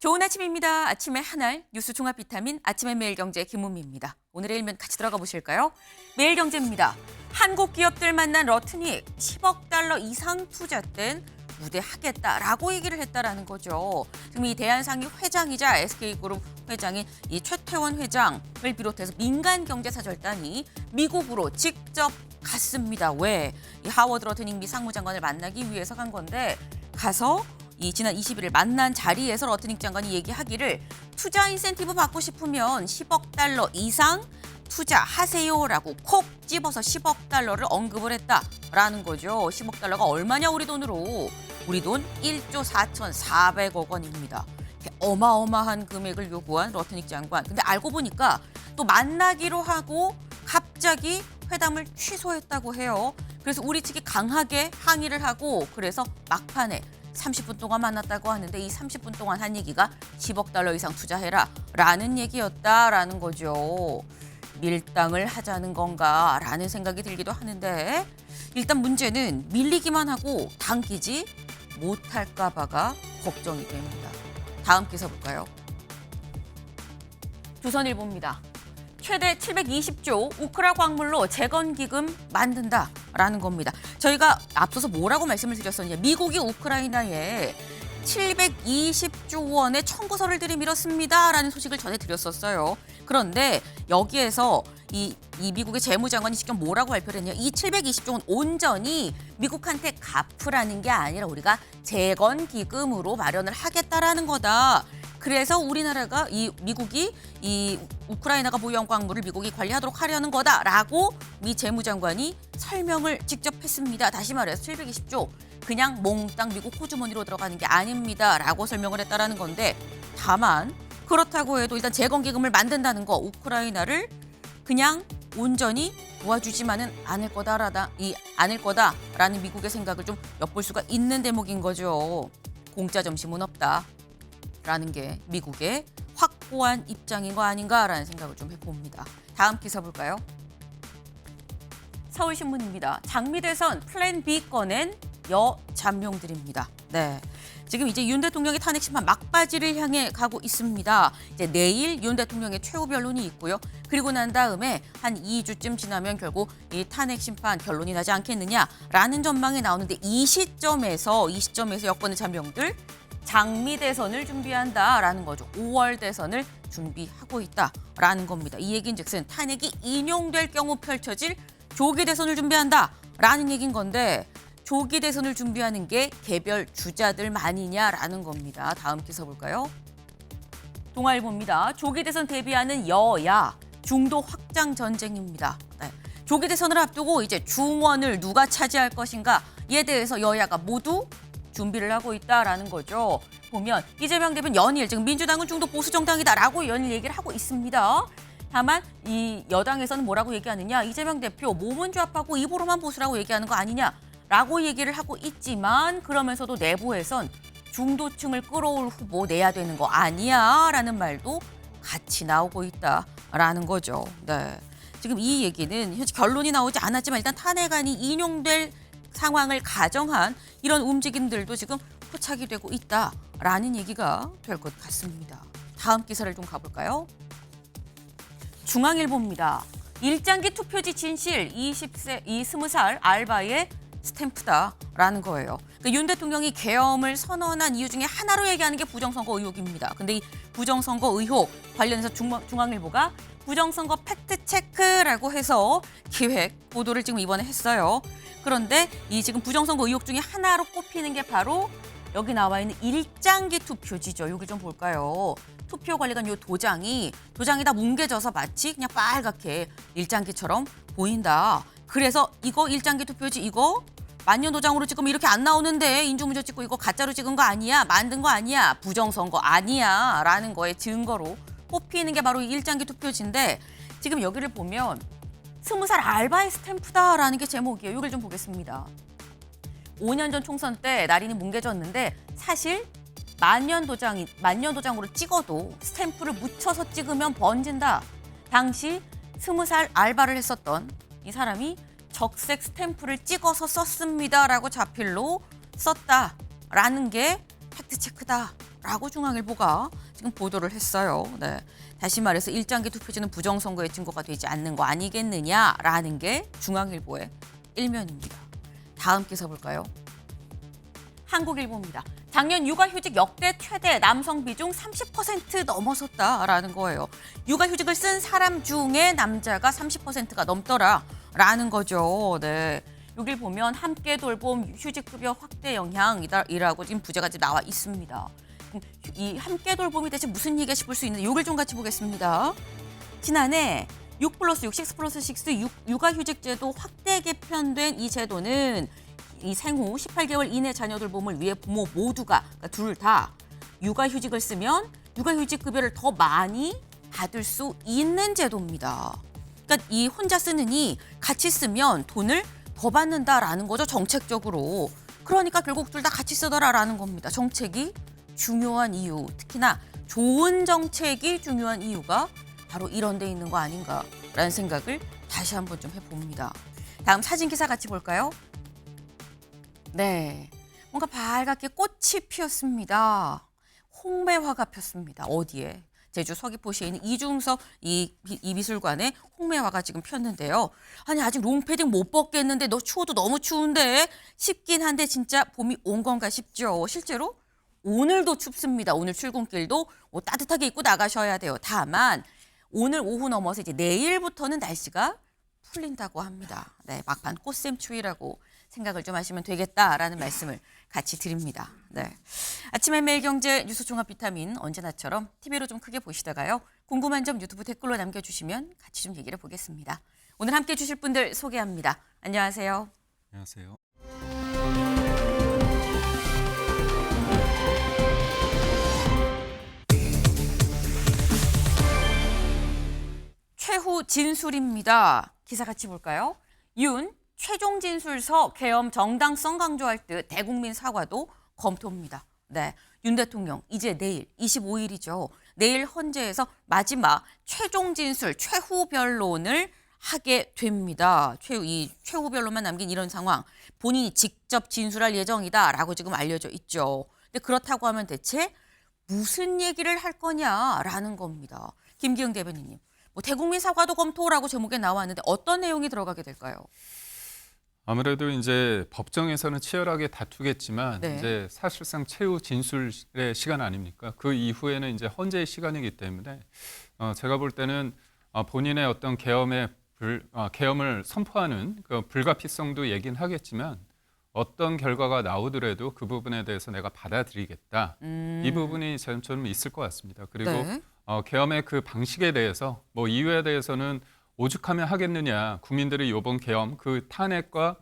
좋은 아침입니다. 아침의 하나 뉴스 종합 비타민 아침의 매일경제 김은미입니다. 오늘의 일면 같이 들어가 보실까요? 매일경제입니다. 한국 기업들 만난 러트닉 10억 달러 이상 투자된 무대하겠다라고 얘기를 했다라는 거죠. 지금 이 대한상의 회장이자 SK그룹 회장인 이 최태원 회장을 비롯해서 민간경제사절단이 미국으로 직접 갔습니다. 왜? 이 하워드 러트닉 미 상무장관을 만나기 위해서 간 건데 가서 이 지난 21일 만난 자리에서 러트닉 장관이 얘기하기를 투자 인센티브 받고 싶으면 10억 달러 이상 투자하세요라고 콕 집어서 10억 달러를 언급을 했다라는 거죠. 10억 달러가 얼마냐 우리 돈으로. 우리 돈 1조 4,400억 원입니다. 어마어마한 금액을 요구한 러트닉 장관. 근데 알고 보니까 또 만나기로 하고 갑자기 회담을 취소했다고 해요. 그래서 우리 측이 강하게 항의를 하고 그래서 막판에 30분 동안 만났다고 하는데 이 30분 동안 한 얘기가 10억 달러 이상 투자해라 라는 얘기였다라는 거죠. 밀당을 하자는 건가 라는 생각이 들기도 하는데 일단 문제는 밀리기만 하고 당기지 못할까 봐가 걱정이 됩니다. 다음 기사 볼까요? 조선일보입니다. 최대 720조 우크라 광물로 재건기금 만든다라는 겁니다. 저희가 앞서서 뭐라고 말씀을 드렸었냐. 미국이 우크라이나에 720조 원의 청구서를 들이밀었습니다라는 소식을 전해드렸었어요. 그런데 여기에서 이 미국의 재무장관이 직접 뭐라고 발표를 했냐. 이 720조 원 온전히 미국한테 갚으라는 게 아니라 우리가 재건기금으로 마련을 하겠다라는 거다. 그래서 우리나라가 미국이 우크라이나가 보유한 광물을 미국이 관리하도록 하려는 거다라고 미 재무장관이 설명을 직접 했습니다. 다시 말해서 720조 그냥 몽땅 미국 호주머니로 들어가는 게 아닙니다라고 설명을 했다라는 건데 다만 그렇다고 해도 일단 재건기금을 만든다는 거 우크라이나를 그냥 온전히 도와주지만은 않을 거다라는 미국의 생각을 좀 엿볼 수가 있는 대목인 거죠. 공짜 점심은 없다. 라는 게 미국의 확고한 입장인 거 아닌가라는 생각을 좀 해봅니다. 다음 기사 볼까요? 서울신문입니다. 장미대선 플랜 B 꺼낸 여잠룡들입니다. 네, 지금 이제 윤 대통령의 탄핵 심판 막바지를 향해 가고 있습니다. 이제 내일 윤 대통령의 최후 변론이 있고요. 그리고 난 다음에 한 2주쯤 지나면 결국 이 탄핵 심판 결론이 나지 않겠느냐라는 전망이 나오는데 이 시점에서 여권의 잠룡들 장미 대선을 준비한다라는 거죠. 5월 대선을 준비하고 있다라는 겁니다. 이 얘기인즉슨 탄핵이 인용될 경우 펼쳐질 조기 대선을 준비한다라는 얘기인 건데 조기 대선을 준비하는 게 개별 주자들만이냐라는 겁니다. 다음 기사 볼까요? 동아일보입니다. 조기 대선 대비하는 여야 중도 확장 전쟁입니다. 네. 조기 대선을 앞두고 이제 중원을 누가 차지할 것인가에 대해서 여야가 모두 준비를 하고 있다라는 거죠. 보면 이재명 대표는 연일 지금 민주당은 중도 보수 정당이다라고 연일 얘기를 하고 있습니다. 다만 이 여당에서는 뭐라고 얘기하느냐. 이재명 대표 몸은 좌파고 입으로만 보수라고 얘기하는 거 아니냐라고 얘기를 하고 있지만 그러면서도 내부에선 중도층을 끌어올 후보 내야 되는 거 아니야라는 말도 같이 나오고 있다라는 거죠. 네. 지금 이 얘기는 현재 결론이 나오지 않았지만 일단 탄핵안이 인용될 상황을 가정한 이런 움직임들도 지금 포착이 되고 있다라는 얘기가 될 것 같습니다. 다음 기사를 좀 가볼까요? 중앙일보입니다. 일장기 투표지 진실 20살 알바의 스탬프다라는 거예요. 그러니까 윤 대통령이 계엄을 선언한 이유 중에 하나로 얘기하는 게 부정선거 의혹입니다. 근데 이 부정선거 의혹 관련해서 중앙일보가 부정선거 팩트체크라고 해서 기획 보도를 지금 이번에 했어요. 그런데 이 지금 부정선거 의혹 중에 하나로 꼽히는 게 바로 여기 나와 있는 일장기 투표지죠. 여기 좀 볼까요? 투표 관리관 요 도장이 다 뭉개져서 마치 그냥 빨갛게 일장기처럼 보인다. 그래서 이거 일장기 투표지 이거 만년 도장으로 지금 이렇게 안 나오는데 인주문제 찍고 이거 가짜로 찍은 거 아니야? 만든 거 아니야? 부정선거 아니야? 라는 거에 증거로 꼽히는 게 바로 이 일장기 투표지인데 지금 여기를 보면 20살 알바의 스탬프다라는 게 제목이에요. 이걸 좀 보겠습니다. 5년 전 총선 때 날인이 뭉개졌는데 사실 만년 도장으로 찍어도 스탬프를 묻혀서 찍으면 번진다. 당시 20살 알바를 했었던 이 사람이 적색 스탬프를 찍어서 썼습니다라고 자필로 썼다라는 게 팩트체크다. 라고 중앙일보가 지금 보도를 했어요. 네. 다시 말해서 1장기 투표제는 부정선거의 증거가 되지 않는 거 아니겠느냐라는 게 중앙일보의 일면입니다. 다음 기사 볼까요? 한국일보입니다. 작년 육아휴직 역대 최대, 남성 비중 30% 넘어섰다라는 거예요. 육아휴직을 쓴 사람 중에 남자가 30%가 넘더라라는 거죠. 네. 여길 보면 함께 돌봄 휴직급여 확대 영향이라고 지금 부제가 나와 있습니다. 이 함께 돌봄이 대체 무슨 얘기가 싶을 수 있는데 이걸 좀 같이 보겠습니다. 지난해 6+6, 6+6 육아휴직제도 확대 개편된 이 제도는 이 생후 18개월 이내 자녀 돌봄을 위해 부모 모두가, 그러니까 둘 다 육아휴직을 쓰면 육아휴직 급여를 더 많이 받을 수 있는 제도입니다. 그러니까 이 혼자 쓰느니 같이 쓰면 돈을 더 받는다라는 거죠, 정책적으로. 그러니까 결국 둘 다 같이 쓰더라라는 겁니다. 정책이 중요한 이유, 특히나 좋은 정책이 중요한 이유가 바로 이런 데 있는 거 아닌가라는 생각을 다시 한번 좀 해봅니다. 다음 사진 기사 같이 볼까요? 네, 뭔가 밝게 꽃이 피었습니다. 홍매화가 폈습니다. 어디에? 제주 서귀포시에 있는 이중섭 이 미술관에 홍매화가 지금 폈는데요. 아니 아직 롱패딩 못 벗겠는데 너 추워도 너무 추운데 춥긴 한데 진짜 봄이 온 건가 싶죠. 실제로 오늘도 춥습니다. 오늘 출근길도 따뜻하게 입고 나가셔야 돼요. 다만 오늘 오후 넘어서 이제 내일부터는 날씨가 풀린다고 합니다. 네, 막판 꽃샘추위라고 생각을 좀 하시면 되겠다라는 말씀을 같이 드립니다. 네. 아침의 매일경제 뉴스 종합 비타민 언제나처럼 TV로 좀 크게 보시다가요. 궁금한 점 유튜브 댓글로 남겨주시면 같이 좀 얘기를 보겠습니다. 오늘 함께 해주실 분들 소개합니다. 안녕하세요. 안녕하세요. 최후 진술입니다. 기사 같이 볼까요? 윤 최종 진술서 계엄 정당성 강조할 듯 대국민 사과도 검토입니다. 네, 윤 대통령 이제 내일 25일이죠. 내일 헌재에서 마지막 최종 진술 최후 변론을 하게 됩니다. 최후 변론만 남긴 이런 상황, 본인이 직접 진술할 예정이다라고 지금 알려져 있죠. 근데 그렇다고 하면 대체 무슨 얘기를 할 거냐라는 겁니다. 김기영 대변인님, 대국민 사과도 검토라고 제목에 나왔는데 어떤 내용이 들어가게 될까요? 아무래도 이제 법정에서는 치열하게 다투겠지만 네. 이제 사실상 최후 진술의 시간 아닙니까? 그 이후에는 이제 헌재의 시간이기 때문에 제가 볼 때는 본인의 어떤 계엄을 선포하는 그 불가피성도 얘기는 하겠지만 어떤 결과가 나오더라도 그 부분에 대해서 내가 받아들이겠다. 이 부분이 좀 있을 것 같습니다. 그리고 네. 계엄의 그 방식에 대해서 이유에 대해서는 오죽하면 하겠느냐. 국민들이 이번 계엄 그 탄핵과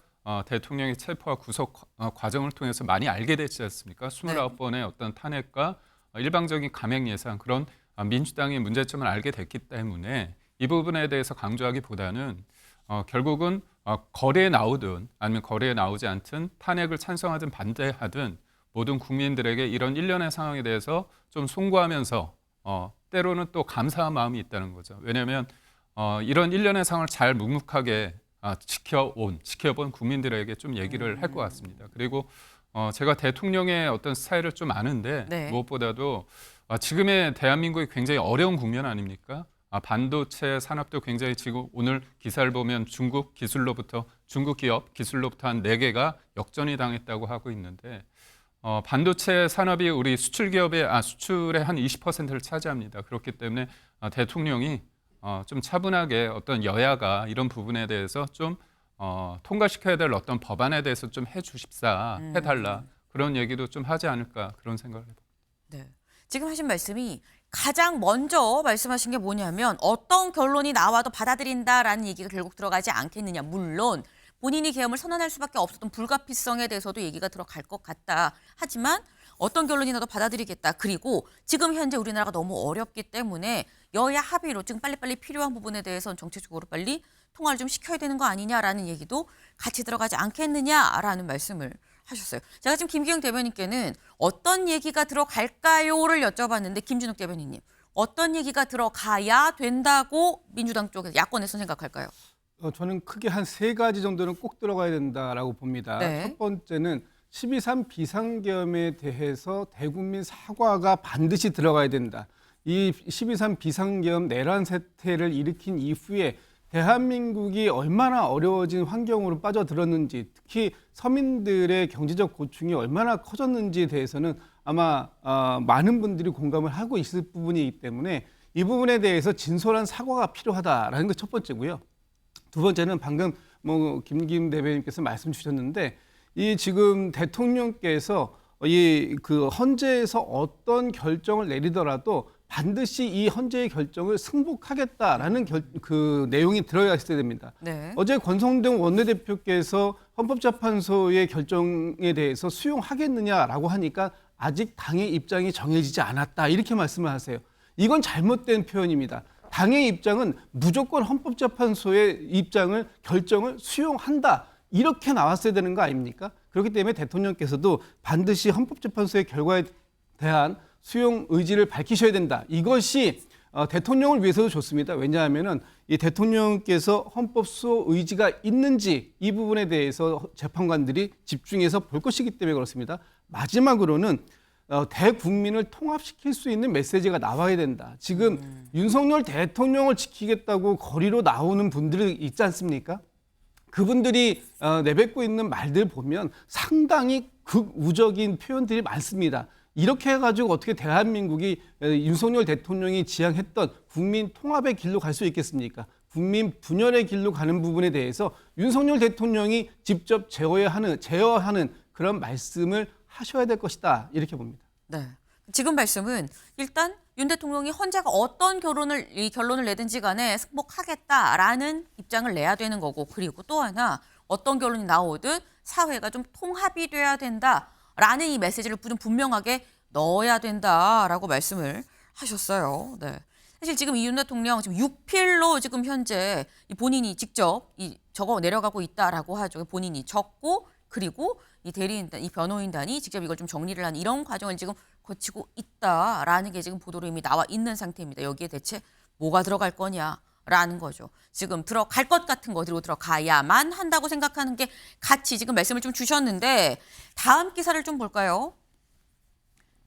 대통령의 체포와 구속 과정을 통해서 많이 알게 됐지 않습니까? 29번의 어떤 탄핵과 일방적인 감행 예상 그런 민주당의 문제점을 알게 됐기 때문에 이 부분에 대해서 강조하기보다는 결국은 거리에 나오든 아니면 거리에 나오지 않든 탄핵을 찬성하든 반대하든 모든 국민들에게 이런 일련의 상황에 대해서 좀 송구하면서 때로는 또 감사한 마음이 있다는 거죠. 왜냐하면 이런 일련의 상황을 잘 묵묵하게 지켜본 국민들에게 좀 얘기를 할 것 같습니다. 그리고 제가 대통령의 어떤 스타일을 좀 아는데 네. 무엇보다도 지금의 대한민국이 굉장히 어려운 국면 아닙니까? 반도체 산업도 굉장히 지금 오늘 기사를 보면 중국 기업 기술로부터 한 4개가 역전이 당했다고 하고 있는데 반도체 산업이 우리 수출의 한 20%를 차지합니다. 그렇기 때문에 대통령이 좀 차분하게 어떤 여야가 이런 부분에 대해서 좀 통과시켜야 될 어떤 법안에 대해서 좀 해달라 그런 얘기도 좀 하지 않을까 그런 생각을 해봅니다. 네. 지금 하신 말씀이 가장 먼저 말씀하신 게 뭐냐면 어떤 결론이 나와도 받아들인다라는 얘기가 결국 들어가지 않겠느냐. 물론 본인이 계엄을 선언할 수밖에 없었던 불가피성에 대해서도 얘기가 들어갈 것 같다. 하지만 어떤 결론이 나도 받아들이겠다. 그리고 지금 현재 우리나라가 너무 어렵기 때문에 여야 합의로 지금 빨리빨리 필요한 부분에 대해서는 정책적으로 빨리 통화를 좀 시켜야 되는 거 아니냐라는 얘기도 같이 들어가지 않겠느냐라는 말씀을 하셨어요. 제가 지금 김기영 대변인께는 어떤 얘기가 들어갈까요를 여쭤봤는데 김준욱 대변인님, 어떤 얘기가 들어가야 된다고 민주당 쪽에서 야권에서 생각할까요? 저는 크게 한 3가지 정도는 꼭 들어가야 된다라고 봅니다. 네. 첫 번째는 12.3 비상계엄에 대해서 대국민 사과가 반드시 들어가야 된다. 이 12.3 비상계엄 내란 사태를 일으킨 이후에 대한민국이 얼마나 어려워진 환경으로 빠져들었는지, 특히 서민들의 경제적 고충이 얼마나 커졌는지에 대해서는 아마 많은 분들이 공감을 하고 있을 부분이기 때문에 이 부분에 대해서 진솔한 사과가 필요하다라는 게 첫 번째고요. 두 번째는 방금 김 대변인께서 말씀 주셨는데, 이 지금 대통령께서 이 그 헌재에서 어떤 결정을 내리더라도 반드시 이 헌재의 결정을 승복하겠다라는 그 내용이 들어야 있어야 됩니다. 네. 어제 권성동 원내대표께서 헌법재판소의 결정에 대해서 수용하겠느냐라고 하니까 아직 당의 입장이 정해지지 않았다, 이렇게 말씀을 하세요. 이건 잘못된 표현입니다. 당의 입장은 무조건 헌법재판소의 결정을 수용한다, 이렇게 나왔어야 되는 거 아닙니까? 그렇기 때문에 대통령께서도 반드시 헌법재판소의 결과에 대한 수용 의지를 밝히셔야 된다. 이것이 대통령을 위해서도 좋습니다. 왜냐하면 이 대통령께서 헌법 수호 의지가 있는지 이 부분에 대해서 재판관들이 집중해서 볼 것이기 때문에 그렇습니다. 마지막으로는 대국민을 통합시킬 수 있는 메시지가 나와야 된다. 지금 윤석열 대통령을 지키겠다고 거리로 나오는 분들이 있지 않습니까? 그분들이 내뱉고 있는 말들 보면 상당히 극우적인 표현들이 많습니다. 이렇게 해가지고 어떻게 대한민국이 윤석열 대통령이 지향했던 국민 통합의 길로 갈 수 있겠습니까? 국민 분열의 길로 가는 부분에 대해서 윤석열 대통령이 직접 제어하는 그런 말씀을 하셔야 될 것이다, 이렇게 봅니다. 네. 지금 말씀은 일단 윤 대통령이 헌재가 어떤 결론을 내든지 간에 승복하겠다라는 입장을 내야 되는 거고, 그리고 또 하나 어떤 결론이 나오든 사회가 좀 통합이 돼야 된다라는 이 메시지를 좀 분명하게 넣어야 된다라고 말씀을 하셨어요. 네. 사실 지금 이 윤 대통령 지금 6필로 지금 현재 본인이 직접 적어 내려가고 있다라고 하죠. 본인이 적고, 그리고 이 대리인단, 이 변호인단이 직접 이걸 좀 정리를 하는 이런 과정을 지금 거치고 있다라는 게 지금 보도로 이미 나와 있는 상태입니다. 여기에 대체 뭐가 들어갈 거냐라는 거죠. 지금 들어갈 것 같은 거, 그리고 들어가야만 한다고 생각하는 게 같이 지금 말씀을 좀 주셨는데, 다음 기사를 좀 볼까요?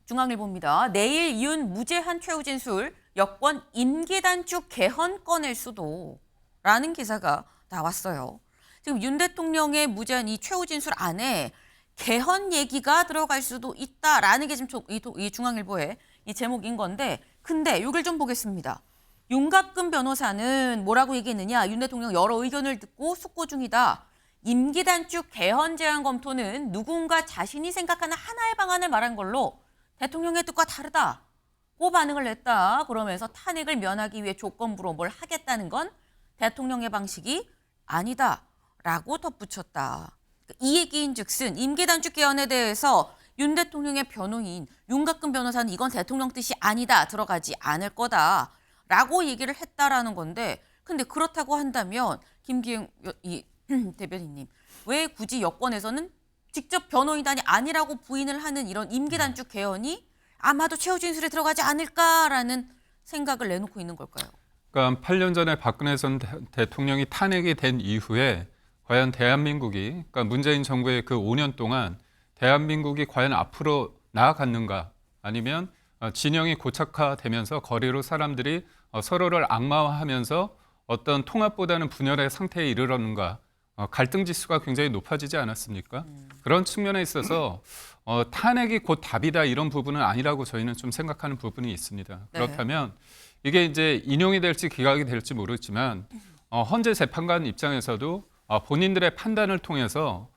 중앙일보입니다. 내일 윤 무죄한 최후 진술, 여권 임기 단축 개헌 꺼낼 수도라는 기사가 나왔어요. 지금 윤 대통령의 무죄한 이 최후 진술 안에 개헌 얘기가 들어갈 수도 있다라는 게 지금 이 중앙일보의 이 제목인 건데, 근데 이걸 좀 보겠습니다. 윤갑근 변호사는 뭐라고 얘기했느냐? 윤 대통령 여러 의견을 듣고 숙고 중이다. 임기 단축 개헌 제안 검토는 누군가 자신이 생각하는 하나의 방안을 말한 걸로 대통령의 뜻과 다르다고 반응을 냈다. 그러면서 탄핵을 면하기 위해 조건부로 뭘 하겠다는 건 대통령의 방식이 아니다라고 덧붙였다. 이 얘기인즉슨 임기 단축 개헌에 대해서 윤 대통령의 변호인 윤갑근 변호사는 이건 대통령 뜻이 아니다, 들어가지 않을 거다라고 얘기를 했다라는 건데, 근데 그렇다고 한다면 김기영 대변인님, 왜 굳이 여권에서는 직접 변호인단이 아니라고 부인을 하는 이런 임기 단축 개헌이 아마도 최후 진술에 들어가지 않을까라는 생각을 내놓고 있는 걸까요? 그러니까 8년 전에 박근혜 전 대통령이 탄핵이 된 이후에 과연 대한민국이, 그러니까 문재인 정부의 그 5년 동안 대한민국이 과연 앞으로 나아갔는가, 아니면 진영이 고착화되면서 거리로 사람들이 서로를 악마화하면서 어떤 통합보다는 분열의 상태에 이르렀는가, 갈등 지수가 굉장히 높아지지 않았습니까? 그런 측면에 있어서 탄핵이 곧 답이다, 이런 부분은 아니라고 저희는 좀 생각하는 부분이 있습니다. 네. 그렇다면 이게 이제 인용이 될지 기각이 될지 모르지만 헌재 재판관 입장에서도 본인들의 판단을 통해서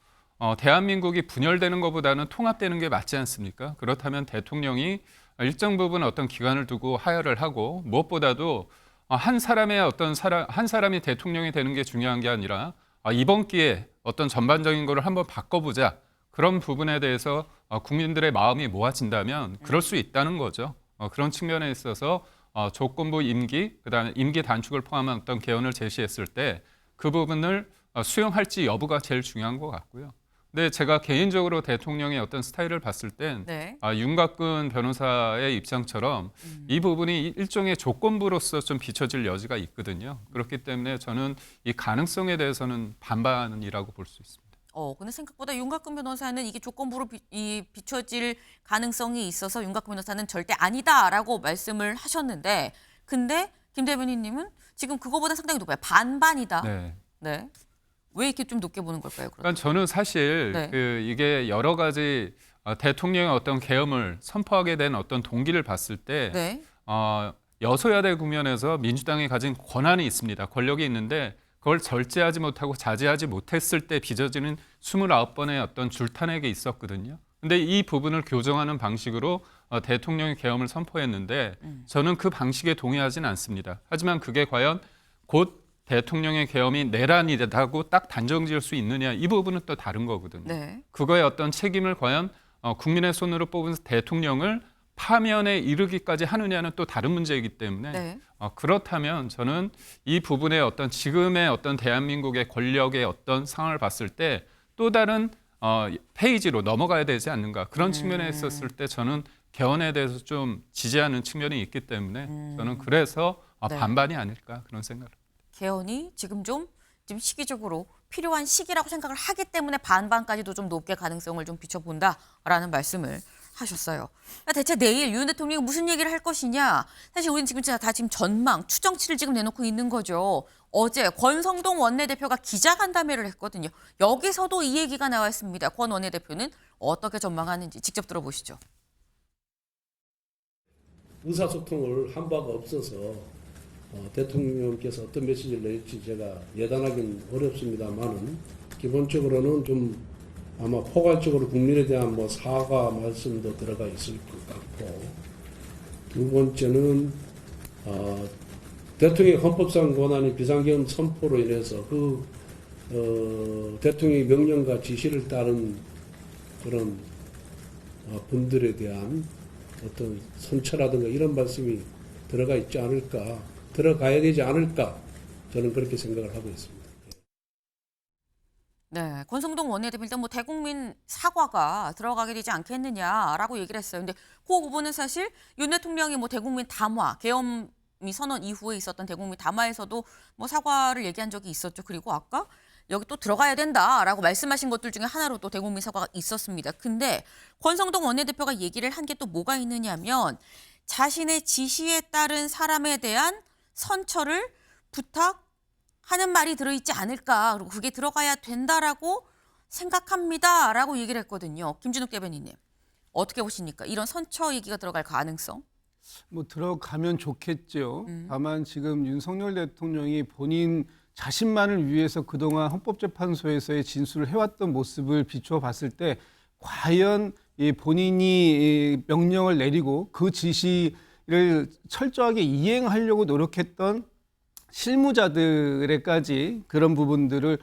대한민국이 분열되는 것보다는 통합되는 게 맞지 않습니까? 그렇다면 대통령이 일정 부분 어떤 기간을 두고 하야를 하고, 무엇보다도 한 사람이 대통령이 되는 게 중요한 게 아니라 이번 기회에 어떤 전반적인 거를 한번 바꿔보자, 그런 부분에 대해서 국민들의 마음이 모아진다면 그럴 수 있다는 거죠. 그런 측면에 있어서 조건부 임기, 그다음에 임기 단축을 포함한 어떤 개헌을 제시했을 때 그 부분을 수용할지 여부가 제일 중요한 것 같고요. 근데 제가 개인적으로 대통령의 어떤 스타일을 봤을 땐 네. 윤갑근 변호사의 입장처럼 이 부분이 일종의 조건부로서 좀 비춰질 여지가 있거든요. 그렇기 때문에 저는 이 가능성에 대해서는 반반이라고 볼 수 있습니다. 근데 생각보다 윤곽근 변호사는 이게 조건부로 비춰질 가능성이 있어서 윤곽근 변호사는 절대 아니다라고 말씀을 하셨는데, 근데 김 대변인님은 지금 그거보다 상당히 높아요. 반반이다. 네. 네. 왜 이렇게 좀 높게 보는 걸까요? 그러니까 저는 사실 네. 이게 여러 가지 대통령의 어떤 계엄을 선포하게 된 어떤 동기를 봤을 때 네. 여소야대 국면에서 민주당이 가진 권한이 있습니다. 권력이 있는데 그걸 절제하지 못하고 자제하지 못했을 때 빚어지는 29번의 어떤 줄탄핵이 있었거든요. 근데 이 부분을 교정하는 방식으로 대통령의 계엄을 선포했는데 저는 그 방식에 동의하지는 않습니다. 하지만 그게 과연 곧 대통령의 계엄이 내란이라고 딱 단정지을 수 있느냐, 이 부분은 또 다른 거거든요. 네. 그거의 어떤 책임을 과연 국민의 손으로 뽑은 대통령을 파면에 이르기까지 하느냐는 또 다른 문제이기 때문에 네. 그렇다면 저는 이 부분의 어떤 지금의 어떤 대한민국의 권력의 어떤 상황을 봤을 때 또 다른 페이지로 넘어가야 되지 않는가, 그런 측면에 있었을 때 저는 개헌에 대해서 좀 지지하는 측면이 있기 때문에 저는 그래서 네. 반반이 아닐까, 그런 생각을. 개헌이 지금 시기적으로 필요한 시기라고 생각을 하기 때문에 반반까지도 좀 높게 가능성을 좀 비춰본다라는 말씀을 하셨어요. 대체 내일 윤 대통령이 무슨 얘기를 할 것이냐? 사실 우리는 지금 다 지금 전망, 추정치를 지금 내놓고 있는 거죠. 어제 권성동 원내대표가 기자간담회를 했거든요. 여기서도 이 얘기가 나왔습니다. 권 원내대표는 어떻게 전망하는지 직접 들어보시죠. 의사소통을 한 바가 없어서 대통령께서 어떤 메시지를 낼지 제가 예단하기는 어렵습니다만은 기본적으로는 좀 아마 포괄적으로 국민에 대한 사과 말씀도 들어가 있을 것 같고, 두 번째는 대통령의 헌법상 권한이 비상계엄 선포로 인해서 대통령의 명령과 지시를 따른 그런 분들에 대한 어떤 선처라든가 이런 말씀이 들어가 있지 않을까, 들어가야 되지 않을까, 저는 그렇게 생각을 하고 있습니다. 네, 권성동 원내대표 일단 대국민 사과가 들어가게 되지 않겠느냐라고 얘기를 했어요. 근데 그 부분은 사실 윤 대통령이 대국민 담화, 계엄이 선언 이후에 있었던 대국민 담화에서도 사과를 얘기한 적이 있었죠. 그리고 아까 여기 또 들어가야 된다라고 말씀하신 것들 중에 하나로 또 대국민 사과가 있었습니다. 근데 권성동 원내대표가 얘기를 한 게 또 뭐가 있느냐면 자신의 지시에 따른 사람에 대한 선처를 부탁하는 말이 들어있지 않을까. 그리고 그게 들어가야 된다라고 생각합니다라고 얘기를 했거든요. 김준욱 대변인님. 어떻게 보십니까? 이런 선처 얘기가 들어갈 가능성? 들어가면 좋겠죠. 다만 지금 윤석열 대통령이 본인 자신만을 위해서 그동안 헌법재판소에서의 진술을 해왔던 모습을 비추어 봤을 때 과연 본인이 명령을 내리고 그 지시를 철저하게 이행하려고 노력했던 실무자들에까지 그런 부분들을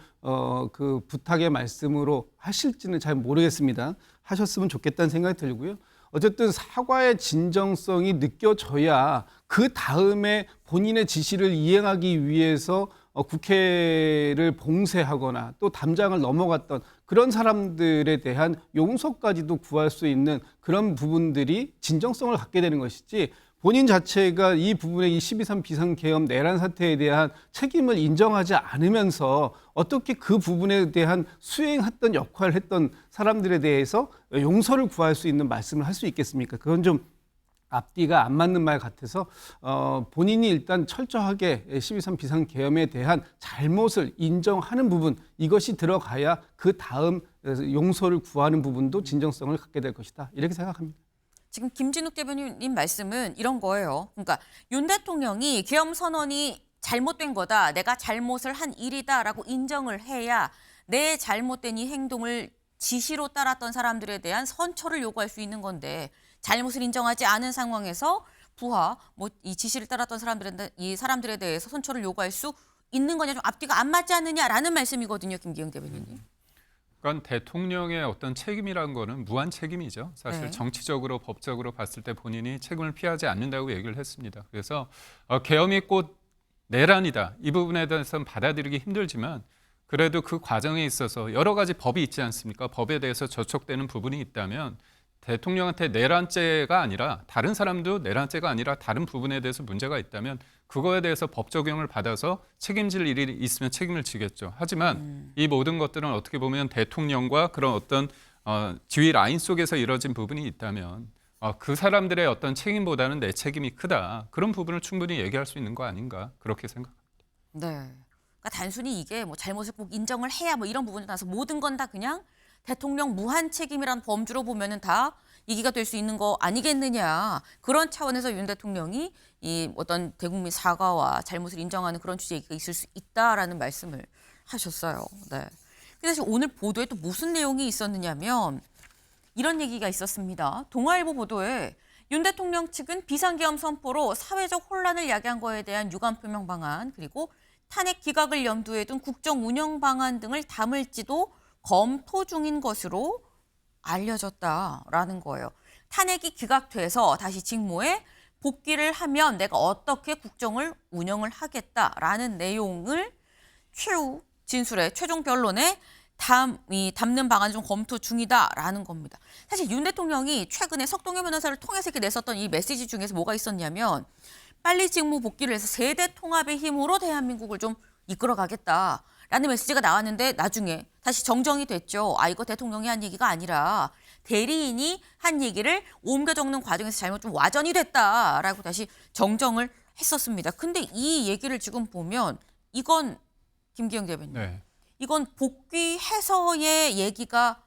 그 부탁의 말씀으로 하실지는 잘 모르겠습니다. 하셨으면 좋겠다는 생각이 들고요. 어쨌든 사과의 진정성이 느껴져야 그 다음에 본인의 지시를 이행하기 위해서 국회를 봉쇄하거나 또 담장을 넘어갔던 그런 사람들에 대한 용서까지도 구할 수 있는 그런 부분들이 진정성을 갖게 되는 것이지, 본인 자체가 이 부분에 이 12.3 비상계엄 내란 사태에 대한 책임을 인정하지 않으면서 어떻게 그 부분에 대한 수행했던 역할을 했던 사람들에 대해서 용서를 구할 수 있는 말씀을 할 수 있겠습니까? 그건 좀 앞뒤가 안 맞는 말 같아서 본인이 일단 철저하게 12.3 비상계엄에 대한 잘못을 인정하는 부분, 이것이 들어가야 그 다음 용서를 구하는 부분도 진정성을 갖게 될 것이다, 이렇게 생각합니다. 지금 김진욱 대변인님 말씀은 이런 거예요. 그러니까 윤 대통령이 계엄 선언이 잘못된 거다, 내가 잘못을 한 일이다라고 인정을 해야 내 잘못된 이 행동을 지시로 따랐던 사람들에 대한 선처를 요구할 수 있는 건데, 잘못을 인정하지 않은 상황에서 부하, 이 지시를 따랐던 사람들에 대해서 선처를 요구할 수 있는 거냐, 좀 앞뒤가 안 맞지 않느냐라는 말씀이거든요, 김기영 대변인님. 그러니까 대통령의 어떤 책임이라는 거는 무한 책임이죠. 사실 네. 정치적으로 법적으로 봤을 때 본인이 책임을 피하지 않는다고 얘기를 했습니다. 그래서 계엄이 곧 내란이다, 이 부분에 대해서는 받아들이기 힘들지만 그래도 그 과정에 있어서 여러 가지 법이 있지 않습니까? 법에 대해서 저촉되는 부분이 있다면 대통령한테 내란죄가 아니라, 다른 사람도 내란죄가 아니라 다른 부분에 대해서 문제가 있다면 그거에 대해서 법 적용을 받아서 책임질 일이 있으면 책임을 지겠죠. 하지만 이 모든 것들은 어떻게 보면 대통령과 그런 어떤 지휘 라인 속에서 이뤄진 부분이 있다면 그 사람들의 어떤 책임보다는 내 책임이 크다. 그런 부분을 충분히 얘기할 수 있는 거 아닌가 그렇게 생각합니다. 네. 그러니까 단순히 이게 뭐 잘못을 꼭 인정을 해야 뭐 이런 부분에 따라서 모든 건 다 그냥 대통령 무한 책임이라는 범주로 보면은 다 얘기가 될 수 있는 거 아니겠느냐. 그런 차원에서 윤 대통령이 이 어떤 대국민 사과와 잘못을 인정하는 그런 취지가 있을 수 있다라는 말씀을 하셨어요. 네. 근데 사실 오늘 보도에 또 무슨 내용이 있었느냐면 이런 얘기가 있었습니다. 동아일보 보도에 윤 대통령 측은 비상계엄 선포로 사회적 혼란을 야기한 거에 대한 유감 표명 방안 그리고 탄핵 기각을 염두에 둔 국정 운영 방안 등을 담을지도 검토 중인 것으로 알려졌다라는 거예요. 탄핵이 기각돼서 다시 직무에 복귀를 하면 내가 어떻게 국정을 운영을 하겠다라는 내용을 최후 진술의 최종 변론에 담는 방안 좀 검토 중이다라는 겁니다. 사실 윤 대통령이 최근에 석동현 변호사를 통해서 이렇게 냈었던 이 메시지 중에서 뭐가 있었냐면 빨리 직무 복귀를 해서 세대 통합의 힘으로 대한민국을 좀 이끌어가겠다라는 메시지가 나왔는데 나중에 다시 정정이 됐죠. 이거 대통령이 한 얘기가 아니라 대리인이 한 얘기를 옮겨 적는 과정에서 잘못 좀 와전이 됐다라고 다시 정정을 했었습니다. 근데 이 얘기를 지금 보면 이건 김기영 대변인. 네. 이건 복귀해서의 얘기가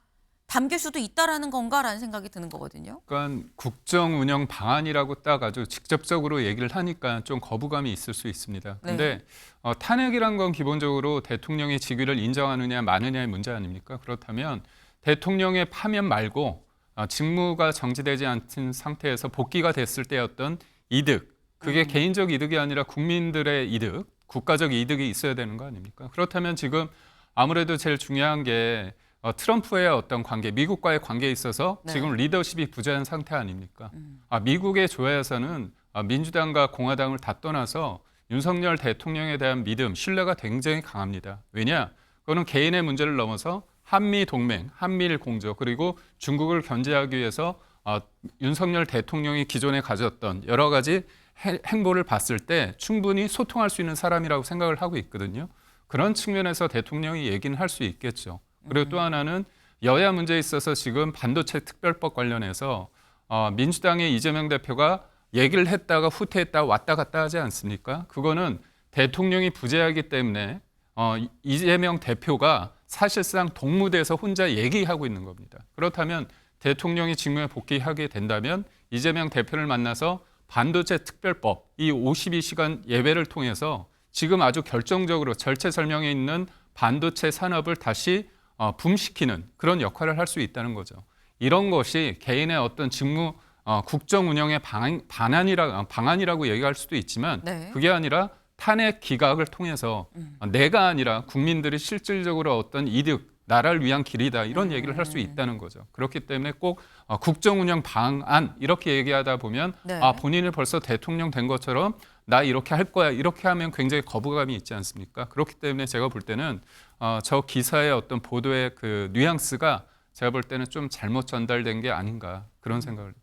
담길 수도 있다라는 건가라는 생각이 드는 거거든요. 그러니까 국정 운영 방안이라고 딱 아주 직접적으로 얘기를 하니까 좀 거부감이 있을 수 있습니다. 근데 탄핵이란 건 기본적으로 대통령의 직위를 인정하느냐 마느냐의 문제 아닙니까? 그렇다면 대통령의 파면 말고 직무가 정지되지 않은 상태에서 복귀가 됐을 때 어떤 이득, 그게 개인적 이득이 아니라 국민들의 이득, 국가적 이득이 있어야 되는 거 아닙니까? 그렇다면 지금 아무래도 제일 중요한 게 트럼프의 어떤 관계, 미국과의 관계에 있어서 네. 지금 리더십이 부재한 상태 아닙니까? 미국의 조야에서는 민주당과 공화당을 다 떠나서 윤석열 대통령에 대한 믿음, 신뢰가 굉장히 강합니다. 왜냐? 그거는 개인의 문제를 넘어서 한미 동맹, 한미일 공조, 그리고 중국을 견제하기 위해서 윤석열 대통령이 기존에 가졌던 여러 가지 행보를 봤을 때 충분히 소통할 수 있는 사람이라고 생각을 하고 있거든요. 그런 측면에서 대통령이 얘기는 할 수 있겠죠. 그리고 또 하나는 여야 문제에 있어서 지금 반도체 특별법 관련해서 민주당의 이재명 대표가 얘기를 했다가 후퇴했다가 왔다 갔다 하지 않습니까? 그거는 대통령이 부재하기 때문에 이재명 대표가 사실상 동무대에서 혼자 얘기하고 있는 겁니다. 그렇다면 대통령이 직무에 복귀하게 된다면 이재명 대표를 만나서 반도체 특별법, 이 52시간 예배를 통해서 지금 아주 결정적으로 절체절명에 있는 반도체 산업을 다시 붐시키는 그런 역할을 할 수 있다는 거죠. 이런 것이 개인의 어떤 직무 국정 운영의 방안이라고 얘기할 수도 있지만 네. 그게 아니라 탄핵 기각을 통해서 내가 아니라 국민들이 실질적으로 어떤 이득, 나라를 위한 길이다 이런 얘기를 할 수 있다는 거죠. 그렇기 때문에 꼭 국정 운영 방안 이렇게 얘기하다 보면 네. 본인이 벌써 대통령 된 것처럼 나 이렇게 할 거야 이렇게 하면 굉장히 거부감이 있지 않습니까? 그렇기 때문에 제가 볼 때는 저 기사의 어떤 보도의 그 뉘앙스가 제가 볼 때는 좀 잘못 전달된 게 아닌가 그런 생각을.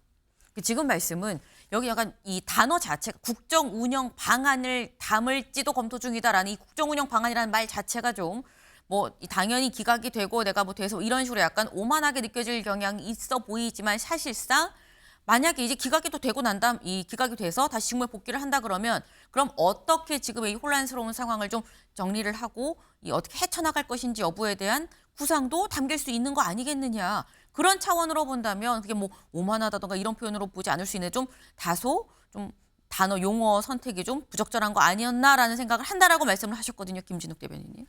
지금 말씀은 여기 약간 이 단어 자체가 국정 운영 방안을 담을지도 검토 중이다라는 이 국정 운영 방안이라는 말 자체가 좀 뭐 당연히 기각이 되고 내가 뭐 돼서 이런 식으로 약간 오만하게 느껴질 경향이 있어 보이지만 사실상 만약에 이제 기각이 또 되고 난 다음 이 기각이 돼서 다시 직무에 복귀를 한다 그러면 그럼 어떻게 지금의 이 혼란스러운 상황을 좀 정리를 하고 이 어떻게 헤쳐나갈 것인지 여부에 대한 구상도 담길 수 있는 거 아니겠느냐. 그런 차원으로 본다면 그게 뭐 오만하다던가 이런 표현으로 보지 않을 수 있는 좀 다소 좀 단어 용어 선택이 좀 부적절한 거 아니었나라는 생각을 한다라고 말씀을 하셨거든요. 김진욱 대변인님.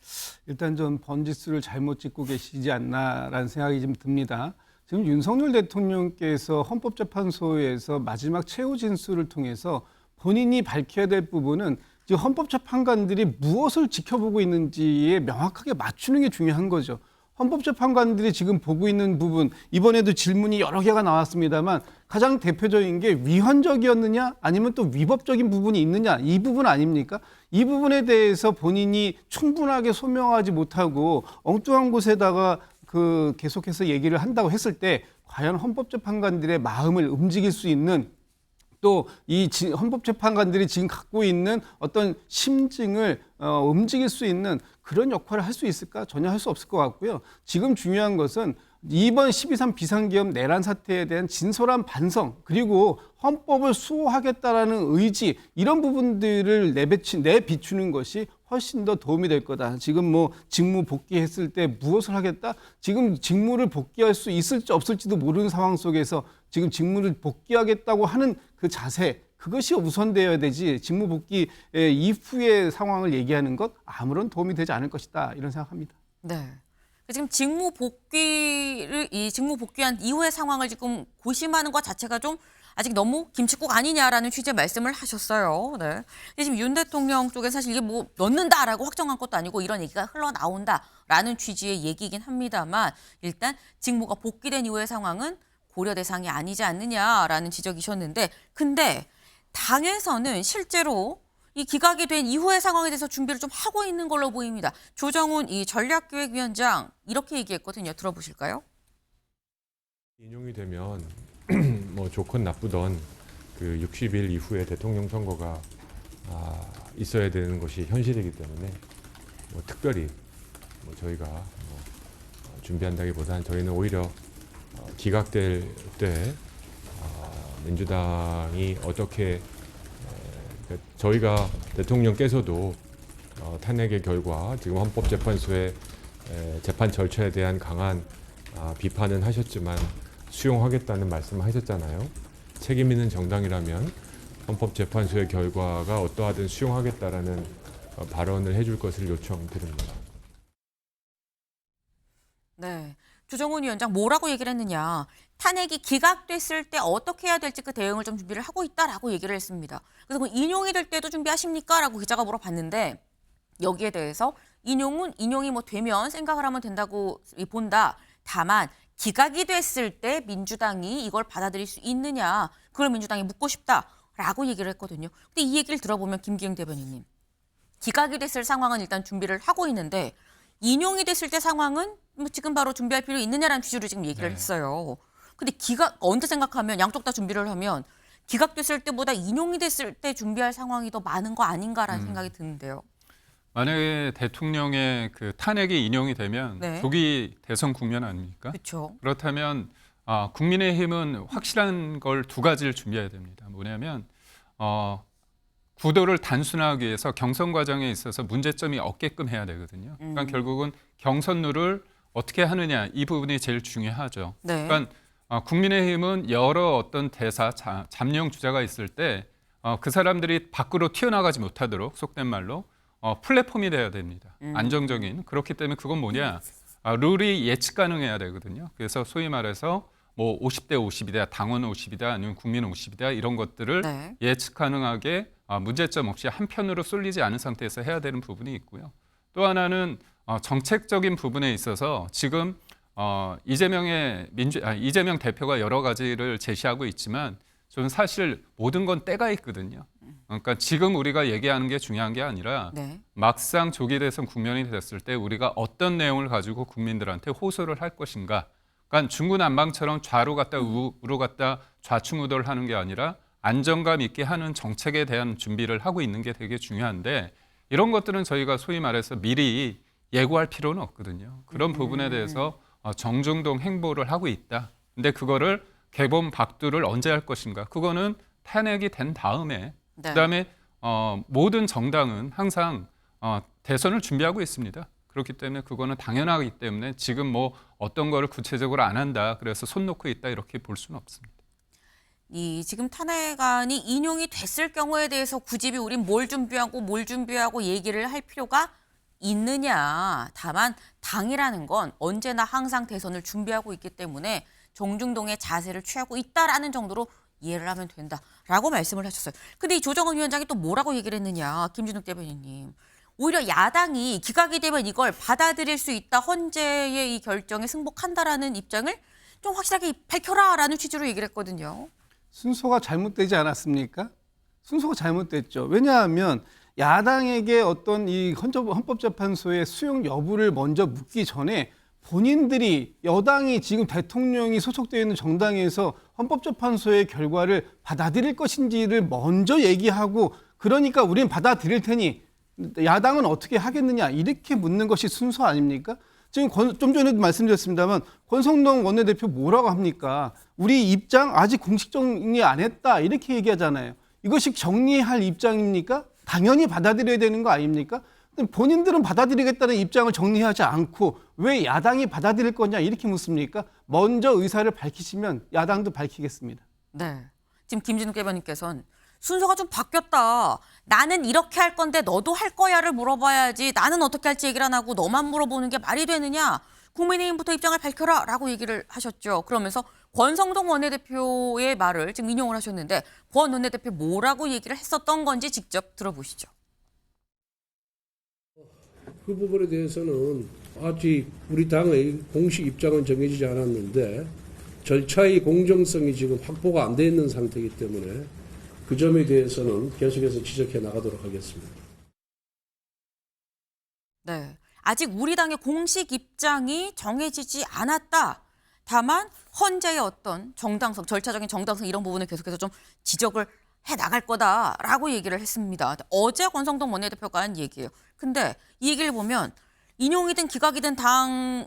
일단 좀 번지수를 잘못 짚고 계시지 않나라는 생각이 좀 듭니다. 지금 윤석열 대통령께서 헌법재판소에서 마지막 최후 진술을 통해서 본인이 밝혀야 될 부분은 지금 헌법재판관들이 무엇을 지켜보고 있는지에 명확하게 맞추는 게 중요한 거죠. 헌법재판관들이 지금 보고 있는 부분, 이번에도 질문이 여러 개가 나왔습니다만 가장 대표적인 게 위헌적이었느냐 아니면 또 위법적인 부분이 있느냐 이 부분 아닙니까? 이 부분에 대해서 본인이 충분하게 소명하지 못하고 엉뚱한 곳에다가 계속해서 얘기를 한다고 했을 때 과연 헌법재판관들의 마음을 움직일 수 있는 또 이 헌법재판관들이 지금 갖고 있는 어떤 심증을 움직일 수 있는 그런 역할을 할 수 있을까? 전혀 할 수 없을 것 같고요. 지금 중요한 것은 이번 12.3 비상기업 내란 사태에 대한 진솔한 반성, 그리고 헌법을 수호하겠다라는 의지, 이런 부분들을 내비추는 것이 훨씬 더 도움이 될 거다. 지금 뭐 직무 복귀했을 때 무엇을 하겠다? 지금 직무를 복귀할 수 있을지 없을지도 모르는 상황 속에서 지금 직무를 복귀하겠다고 하는 그 자세, 그것이 우선되어야 되지, 직무 복귀 이후의 상황을 얘기하는 것 아무런 도움이 되지 않을 것이다, 이런 생각합니다. 네. 지금 직무 복귀한 이후의 상황을 지금 고심하는 것 자체가 좀 아직 너무 김칫국 아니냐라는 취지의 말씀을 하셨어요. 네. 근데 지금 윤 대통령 쪽에 사실 이게 뭐 넣는다라고 확정한 것도 아니고 이런 얘기가 흘러나온다라는 취지의 얘기이긴 합니다만, 일단 직무가 복귀된 이후의 상황은 고려 대상이 아니지 않느냐라는 지적이셨는데, 근데 당에서는 실제로 이 기각이 된 이후의 상황에 대해서 준비를 좀 하고 있는 걸로 보입니다. 조정훈 이 전략기획위원장 이렇게 얘기했거든요. 들어보실까요? 인용이 되면 뭐 좋건 나쁘던 그 60일 이후에 대통령 선거가 있어야 되는 것이 현실이기 때문에 뭐 특별히 뭐 저희가 준비한다기보다는 저희는 오히려 기각될 때 민주당이 어떻게 저희가 대통령께서도 탄핵의 결과 지금 헌법재판소의 재판 절차에 대한 강한 비판은 하셨지만 수용하겠다는 말씀을 하셨잖아요. 책임 있는 정당이라면 헌법재판소의 결과가 어떠하든 수용하겠다라는 발언을 해줄 것을 요청드립니다. 네. 조정훈 위원장 뭐라고 얘기를 했느냐. 탄핵이 기각됐을 때 어떻게 해야 될지 그 대응을 좀 준비를 하고 있다라고 얘기를 했습니다. 그래서 그 인용이 될 때도 준비하십니까? 라고 기자가 물어봤는데, 여기에 대해서 인용이 뭐 되면 생각을 하면 된다고 본다. 다만 기각이 됐을 때 민주당이 이걸 받아들일 수 있느냐. 그걸 민주당이 묻고 싶다라고 얘기를 했거든요. 근데 이 얘기를 들어보면 김기영 대변인님, 기각이 됐을 상황은 일단 준비를 하고 있는데 인용이 됐을 때 상황은 뭐 지금 바로 준비할 필요 있느냐라는 취지로 지금 얘기를 했어요. 근데 언제 생각하면 양쪽 다 준비를 하면 기각됐을 때보다 인용이 됐을 때 준비할 상황이 더 많은 거 아닌가라는 생각이 드는데요. 만약에 대통령의 그 탄핵이 인용이 되면 네. 조기 대선 국면 아닙니까? 그렇죠. 그렇다면 국민의힘은 확실한 걸 두 가지를 준비해야 됩니다. 뭐냐면 구도를 단순화하기 위해서 경선 과정에 있어서 문제점이 없게끔 해야 되거든요. 그러니까 결국은 경선 룰을 어떻게 하느냐, 이 부분이 제일 중요하죠. 네. 그러니까 국민의힘은 여러 어떤 대사, 잠룡 주자가 있을 때 그 사람들이 밖으로 튀어나가지 못하도록, 속된 말로 플랫폼이 돼야 됩니다. 안정적인. 그렇기 때문에 그건 뭐냐, 룰이 예측 가능해야 되거든요. 그래서 소위 말해서 뭐 50대 50이다, 당원 50이다, 아니면 국민 50이다, 이런 것들을 네. 예측 가능하게 문제점 없이 한편으로 쏠리지 않은 상태에서 해야 되는 부분이 있고요. 또 하나는 정책적인 부분에 있어서 지금 이재명 대표가 여러 가지를 제시하고 있지만 저는 사실 모든 건 때가 있거든요. 그러니까 지금 우리가 얘기하는 게 중요한 게 아니라 네. 막상 조기 대선 국면이 됐을 때 우리가 어떤 내용을 가지고 국민들한테 호소를 할 것인가. 그러니까 중구난방처럼 좌로 갔다 우로 갔다 좌충우돌 하는 게 아니라 안정감 있게 하는 정책에 대한 준비를 하고 있는 게 되게 중요한데, 이런 것들은 저희가 소위 말해서 미리 예고할 필요는 없거든요. 그런 부분에 대해서 정중동 행보를 하고 있다. 근데 그거를 개본 박두를 언제 할 것인가? 그거는 탄핵이 된 다음에, 네. 그다음에 모든 정당은 항상 대선을 준비하고 있습니다. 그렇기 때문에 그거는 당연하기 때문에 지금 뭐 어떤 거를 구체적으로 안 한다, 그래서 손 놓고 있다, 이렇게 볼 수는 없습니다. 지금 탄핵안이 인용이 됐을 경우에 대해서 굳이 우린 뭘 준비하고 얘기를 할 필요가 있느냐. 다만 당이라는 건 언제나 항상 대선을 준비하고 있기 때문에 정중동의 자세를 취하고 있다라는 정도로 이해를 하면 된다라고 말씀을 하셨어요. 근데 이 조정훈 위원장이 또 뭐라고 얘기를 했느냐. 김진욱 대변인님. 오히려 야당이 기각이 되면 이걸 받아들일 수 있다. 헌재의 이 결정에 승복한다라는 입장을 좀 확실하게 밝혀라라는 취지로 얘기를 했거든요. 순서가 잘못되지 않았습니까? 순서가 잘못됐죠. 왜냐하면 야당에게 어떤 이 헌법재판소의 수용 여부를 먼저 묻기 전에 본인들이 여당이 지금 대통령이 소속되어 있는 정당에서 헌법재판소의 결과를 받아들일 것인지를 먼저 얘기하고 그러니까 우리는 받아들일 테니 야당은 어떻게 하겠느냐 이렇게 묻는 것이 순서 아닙니까? 지금 좀 전에도 말씀드렸습니다만 권성동 원내대표 뭐라고 합니까? 우리 입장 아직 공식 정리 안 했다 이렇게 얘기하잖아요. 이것이 정리할 입장입니까? 당연히 받아들여야 되는 거 아닙니까? 본인들은 받아들이겠다는 입장을 정리하지 않고 왜 야당이 받아들일 거냐 이렇게 묻습니까? 먼저 의사를 밝히시면 야당도 밝히겠습니다. 네. 지금 김진욱 대변인께서는 순서가 좀 바뀌었다. 나는 이렇게 할 건데 너도 할 거야를 물어봐야지. 나는 어떻게 할지 얘기를 안 하고 너만 물어보는 게 말이 되느냐. 국민의힘부터 입장을 밝혀라 라고 얘기를 하셨죠. 그러면서 권성동 원내대표의 말을 지금 인용을 하셨는데 권 원내대표 뭐라고 얘기를 했었던 건지 직접 들어보시죠. 그 부분에 대해서는 아직 우리 당의 공식 입장은 정해지지 않았는데 절차의 공정성이 지금 확보가 안 돼 있는 상태이기 때문에 그 점에 대해서는 계속해서 지적해 나가도록 하겠습니다. 네. 아직 우리 당의 공식 입장이 정해지지 않았다. 다만 헌재의 어떤 정당성, 절차적인 정당성 이런 부분을 계속해서 좀 지적을 해 나갈 거다라고 얘기를 했습니다. 어제 권성동 원내대표가 한 얘기예요. 근데 이 얘기를 보면 인용이든 기각이든 당이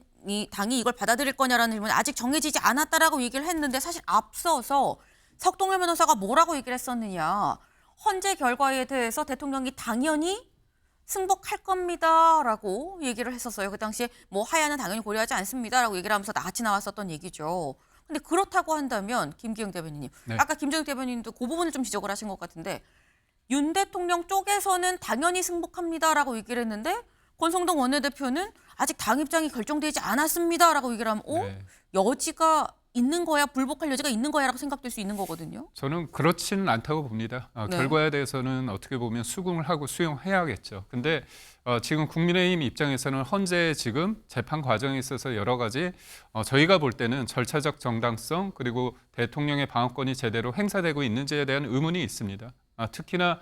이걸 받아들일 거냐라는 질문이 아직 정해지지 않았다라고 얘기를 했는데 사실 앞서서 석동현 변호사가 뭐라고 얘기를 했었느냐. 헌재 결과에 대해서 대통령이 당연히 승복할 겁니다라고 얘기를 했었어요. 그 당시에 뭐 하야는 당연히 고려하지 않습니다라고 얘기를 하면서 같이 나왔었던 얘기죠. 근데 그렇다고 한다면 김기영 대변인님, 네. 아까 김정욱 대변인도 그 부분을 좀 지적을 하신 것 같은데 윤 대통령 쪽에서는 당연히 승복합니다라고 얘기를 했는데 권성동 원내대표는 아직 당 입장이 결정되지 않았습니다라고 얘기를 하면 네. 여지가 있는 거야, 불복할 여지가 있는 거야라고 생각될 수 있는 거거든요. 저는 그렇지는 않다고 봅니다. 네. 결과에 대해서는 어떻게 보면 수긍을 하고 수용해야겠죠. 근데 지금 국민의힘 입장에서는 헌재 지금 재판 과정에 있어서 여러 가지 저희가 볼 때는 절차적 정당성 그리고 대통령의 방어권이 제대로 행사되고 있는지에 대한 의문이 있습니다. 특히나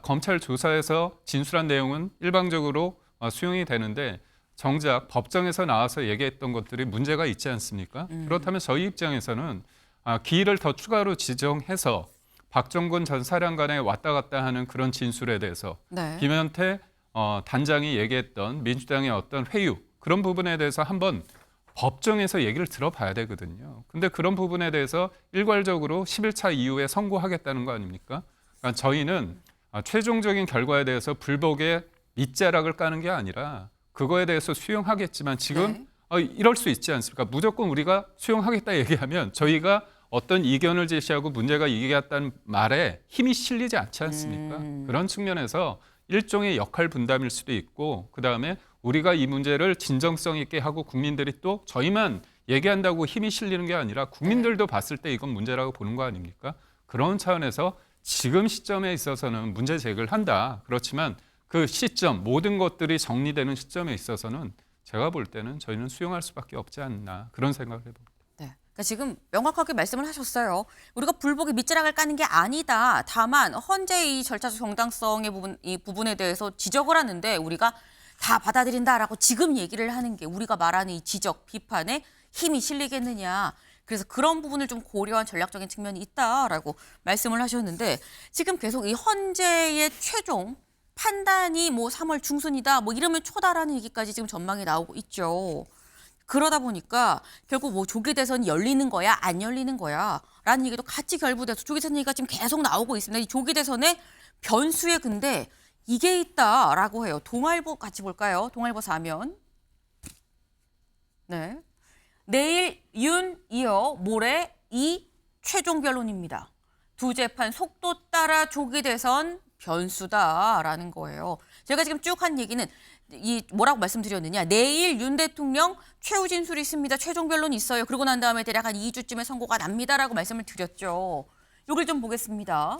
검찰 조사에서 진술한 내용은 일방적으로 수용이 되는데 정작 법정에서 나와서 얘기했던 것들이 문제가 있지 않습니까? 그렇다면 저희 입장에서는 기일을 더 추가로 지정해서 박정근 전 사령관의 왔다 갔다 하는 그런 진술에 대해서 네. 김현태 단장이 얘기했던 민주당의 어떤 회유 그런 부분에 대해서 한번 법정에서 얘기를 들어봐야 되거든요. 근데 그런 부분에 대해서 일괄적으로 11차 이후에 선고하겠다는 거 아닙니까? 그러니까 저희는 최종적인 결과에 대해서 불복의 밑자락을 까는 게 아니라 그거에 대해서 수용하겠지만 지금 이럴 수 있지 않습니까? 무조건 우리가 수용하겠다 얘기하면 저희가 어떤 이견을 제시하고 문제가 이겼다는 말에 힘이 실리지 않지 않습니까? 그런 측면에서 일종의 역할 분담일 수도 있고 그다음에 우리가 이 문제를 진정성 있게 하고 국민들이 또 저희만 얘기한다고 힘이 실리는 게 아니라 국민들도 봤을 때 이건 문제라고 보는 거 아닙니까? 그런 차원에서 지금 시점에 있어서는 문제 제기를 한다. 그렇지만 그 시점, 모든 것들이 정리되는 시점에 있어서는 제가 볼 때는 저희는 수용할 수밖에 없지 않나 그런 생각을 해봅니다. 네. 그러니까 지금 명확하게 말씀을 하셨어요. 우리가 불복의 밑자락을 까는 게 아니다. 다만 헌재의 절차적 정당성의 이 부분에 대해서 지적을 하는데 우리가 다 받아들인다라고 지금 얘기를 하는 게 우리가 말하는 이 지적, 비판에 힘이 실리겠느냐. 그래서 그런 부분을 좀 고려한 전략적인 측면이 있다라고 말씀을 하셨는데 지금 계속 이 헌재의 최종 판단이 뭐 3월 중순이다, 뭐 이러면 초다라는 얘기까지 지금 전망이 나오고 있죠. 그러다 보니까 결국 뭐 조기 대선이 열리는 거야, 안 열리는 거야 라는 얘기도 같이 결부돼서 조기 대선 얘기가 지금 계속 나오고 있습니다. 이 조기 대선의 변수에 근데 이게 있다라고 해요. 동아일보 같이 볼까요? 동아일보 4면. 네. 내일 윤 이어 모레 이 최종 변론입니다. 두 재판 속도 따라 조기 대선 변수다라는 거예요. 제가 지금 쭉 한 얘기는 이 뭐라고 말씀드렸느냐. 내일 윤 대통령 최후 진술이 있습니다. 최종 변론이 있어요. 그러고 난 다음에 대략 한 2주쯤에 선고가 납니다라고 말씀을 드렸죠. 이걸 좀 보겠습니다.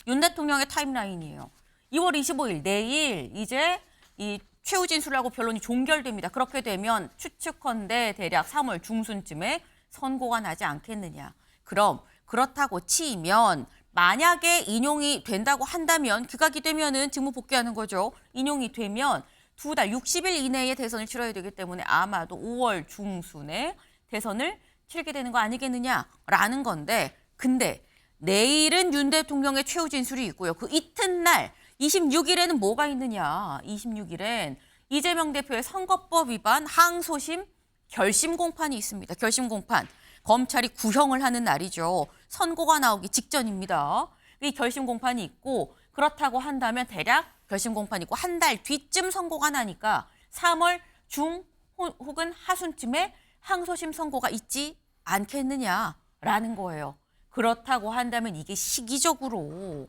윤 대통령의 타임라인이에요. 2월 25일 내일 이제 이 최후 진술하고 변론이 종결됩니다. 그렇게 되면 추측컨대 대략 3월 중순쯤에 선고가 나지 않겠느냐. 그럼 그렇다고 치면 만약에 인용이 된다고 한다면 기각이 되면은 직무 복귀하는 거죠. 인용이 되면 두 달 60일 이내에 대선을 치러야 되기 때문에 아마도 5월 중순에 대선을 치르게 되는 거 아니겠느냐라는 건데, 근데 내일은 윤 대통령의 최후 진술이 있고요. 그 이튿날 26일에는 뭐가 있느냐. 26일엔 이재명 대표의 선거법 위반 항소심 결심 공판이 있습니다. 결심 공판. 검찰이 구형을 하는 날이죠. 선고가 나오기 직전입니다. 이 결심 공판이 있고, 그렇다고 한다면 대략 결심 공판이 있고 한 달 뒤쯤 선고가 나니까 3월 중 혹은 하순쯤에 항소심 선고가 있지 않겠느냐라는 거예요. 그렇다고 한다면 이게 시기적으로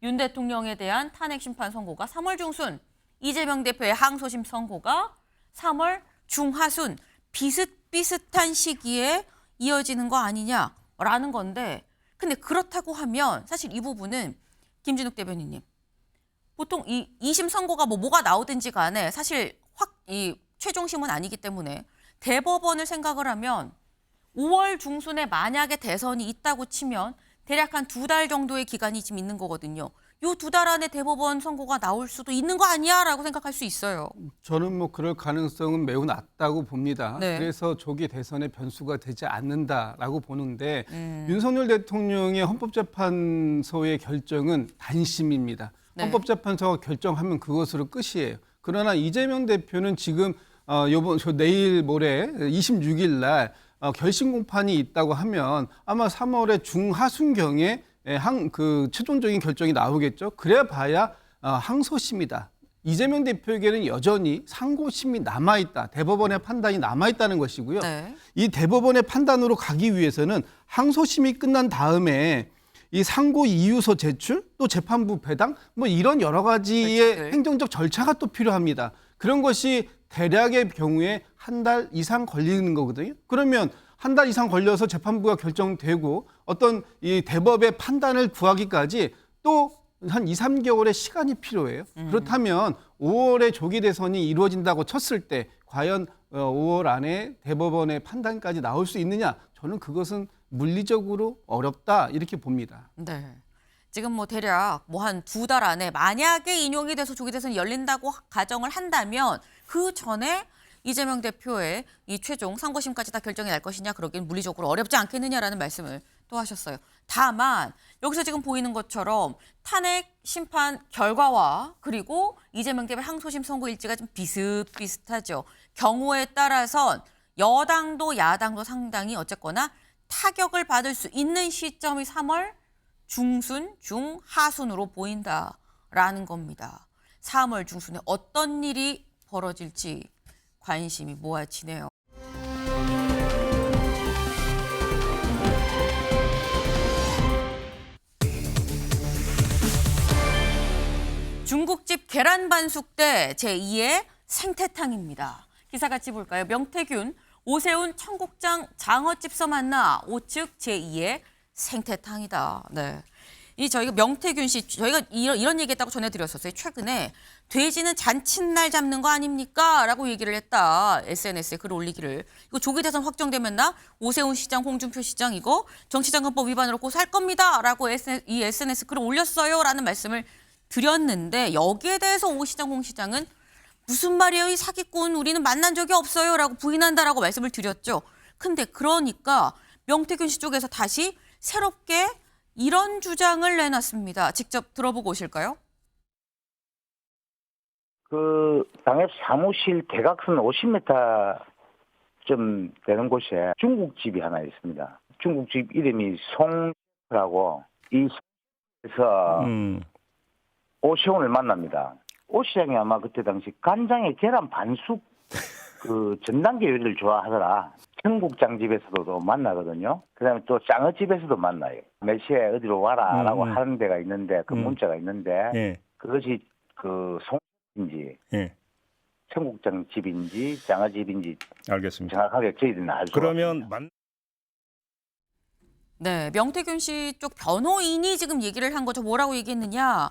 윤 대통령에 대한 탄핵 심판 선고가 3월 중순, 이재명 대표의 항소심 선고가 3월 중하순, 비슷비슷한 시기에 이어지는 거 아니냐라는 건데, 근데 그렇다고 하면 사실 이 부분은 김진욱 대변인님, 보통 이 2심 선고가 뭐가 나오든지 간에 사실 이 최종심은 아니기 때문에 대법원을 생각을 하면 5월 중순에 만약에 대선이 있다고 치면 대략 한 2달 정도의 기간이 지금 있는 거거든요. 요 2달 안에 대법원 선고가 나올 수도 있는 거 아니야라고 생각할 수 있어요. 저는 뭐 그럴 가능성은 매우 낮다고 봅니다. 네. 그래서 조기 대선의 변수가 되지 않는다라고 보는데 윤석열 대통령의 헌법재판소의 결정은 단심입니다. 네. 헌법재판소가 결정하면 그것으로 끝이에요. 그러나 이재명 대표는 지금 내일 모레 26일 날 결심 공판이 있다고 하면 아마 3월의 중하순경에 그 최종적인 결정이 나오겠죠. 그래 봐야 항소심이다. 이재명 대표에게는 여전히 상고심이 남아있다. 대법원의 판단이 남아있다는 것이고요. 네. 이 대법원의 판단으로 가기 위해서는 항소심이 끝난 다음에 이 상고 이유서 제출, 또 재판부 배당, 뭐 이런 여러 가지의 절차들. 행정적 절차가 또 필요합니다. 그런 것이 대략의 경우에 한 달 이상 걸리는 거거든요. 그러면 한 달 이상 걸려서 재판부가 결정되고 어떤 이 대법의 판단을 구하기까지 또 한 2, 3개월의 시간이 필요해요. 그렇다면 5월에 조기 대선이 이루어진다고 쳤을 때 과연 5월 안에 대법원의 판단까지 나올 수 있느냐? 저는 그것은 물리적으로 어렵다 이렇게 봅니다. 네. 지금 뭐 대략 뭐 한 2달 안에 만약에 인용이 돼서 조기 대선이 열린다고 가정을 한다면 그 전에 이재명 대표의 이 최종 상고심까지 다 결정이 날 것이냐, 그러기엔 물리적으로 어렵지 않겠느냐라는 말씀을 또 하셨어요. 다만 여기서 지금 보이는 것처럼 탄핵 심판 결과와 그리고 이재명 대표 항소심 선고 일지가 좀 비슷비슷하죠. 경우에 따라선 여당도 야당도 상당히 어쨌거나 타격을 받을 수 있는 시점이 3월 중순, 중하순으로 보인다라는 겁니다. 3월 중순에 어떤 일이 벌어질지 관심이 모아지네요. 중국집 계란 반숙대 제2의 생태탕입니다. 기사 같이 볼까요? 명태균, 오세훈 청국장 장어집서 만나 5측 제2의 생태탕이다. 네. 이 저희가 명태균 씨, 저희가 이런 얘기했다고 전해드렸었어요. 최근에 돼지는 잔칫날 잡는 거 아닙니까? 라고 얘기를 했다. SNS에 글 올리기를. 이거 조기 대선 확정되면 나 오세훈 시장, 홍준표 시장 이거 정치자금법 위반으로 고소할 겁니다. 라고 이 SNS 글을 올렸어요. 라는 말씀을 드렸는데 여기에 대해서 오 시장, 홍 시장은 무슨 말이에요? 이 사기꾼 우리는 만난 적이 없어요. 라고 부인한다라고 말씀을 드렸죠. 근데 그러니까 명태균 씨 쪽에서 다시 새롭게 이런 주장을 내놨습니다. 직접 들어보고 오실까요? 그 당협 사무실 대각선 50m쯤 되는 곳에 중국집이 하나 있습니다. 중국집 이름이 송라고 이 에서 오시훈을 만납니다. 오 시장이 아마 그때 당시 간장에 계란 반숙 그 전단계 요리를 좋아하더라. 청국장집에서도 만나거든요. 그다음에 또 장어집에서도 만나요. 몇 시에 어디로 와라라고 하는 데가 있는데 그 문자가 있는데 예. 그것이 그 송인지 예. 청국장집인지 장어집인지 알겠습니다. 정확하게 저희들은 알 수가 그러면 네, 명태균 씨 쪽 변호인이 지금 얘기를 한 거죠. 뭐라고 얘기했느냐.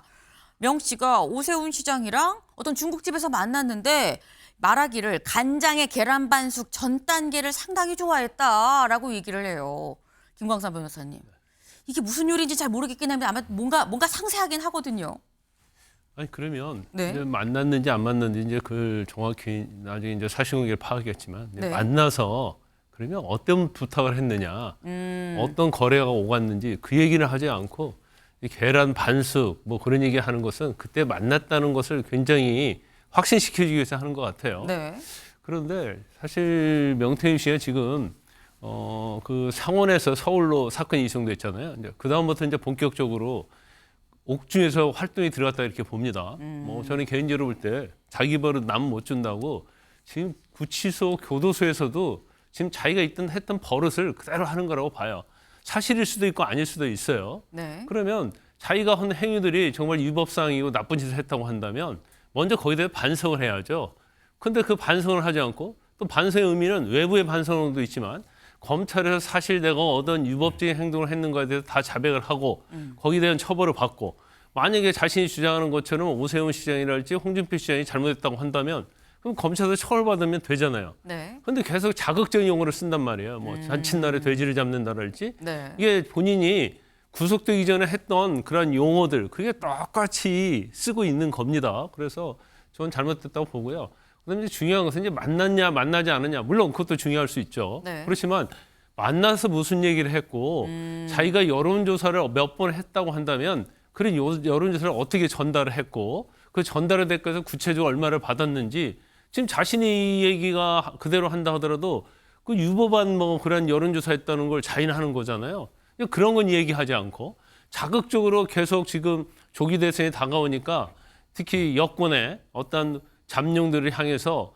명 씨가 오세훈 시장이랑 어떤 중국집에서 만났는데 말하기를 간장에 계란 반숙 전 단계를 상당히 좋아했다라고 얘기를 해요. 김광삼 변호사님. 이게 무슨 요리인지 잘 모르겠긴 한데 아마 뭔가 상세하긴 하거든요. 아니 그러면 네. 이제 만났는지 안 만났는지 이제 그 정확히 나중에 이제 사실관계를 파악하겠지만 네. 만나서 그러면 어떤 부탁을 했느냐, 어떤 거래가 오갔는지 그 얘기를 하지 않고 이 계란 반숙 뭐 그런 얘기하는 것은 그때 만났다는 것을 굉장히 확신시켜주기 위해서 하는 것 같아요. 네. 그런데 사실 명태균 씨가 지금 그 상원에서 서울로 사건이 이송됐잖아요. 이제 그 다음부터 이제 본격적으로 옥중에서 활동이 들어갔다 이렇게 봅니다. 뭐 저는 개인적으로 볼 때 자기 버릇 남 못 준다고 지금 구치소 교도소에서도 지금 자기가 했던 버릇을 그대로 하는 거라고 봐요. 사실일 수도 있고 아닐 수도 있어요. 네. 그러면 자기가 한 행위들이 정말 위법사항이고 나쁜 짓을 했다고 한다면 먼저 거기에 대해 반성을 해야죠. 근데 그 반성을 하지 않고 또 반성의 의미는 외부의 반성도 있지만 검찰에서 사실 내가 어떤 유법적인 행동을 했는가에 대해서 다 자백을 하고 거기에 대한 처벌을 받고 만약에 자신이 주장하는 것처럼 오세훈 시장이랄지 홍준표 시장이 잘못했다고 한다면 그럼 검찰에서 처벌받으면 되잖아요. 네. 근데 계속 자극적인 용어를 쓴단 말이에요. 뭐 잔칫날에 돼지를 잡는다랄지 네. 이게 본인이 구속되기 전에 했던 그런 용어들 그게 똑같이 쓰고 있는 겁니다. 그래서 저는 잘못됐다고 보고요. 그다음에 중요한 것은 이제 만났냐 만나지 않느냐 물론 그것도 중요할 수 있죠. 네. 그렇지만 만나서 무슨 얘기를 했고 자기가 여론조사를 몇 번 했다고 한다면 그런 여론조사를 어떻게 전달을 했고 그 전달에 대해서 구체적으로 얼마를 받았는지 지금 자신이 이 얘기가 그대로 한다 하더라도 그 유법한 뭐 그런 여론조사 했다는 걸 자인하는 거잖아요. 그런 건 얘기하지 않고 자극적으로 계속 지금 조기 대선이 다가오니까 특히 여권의 어떤 잠룡들을 향해서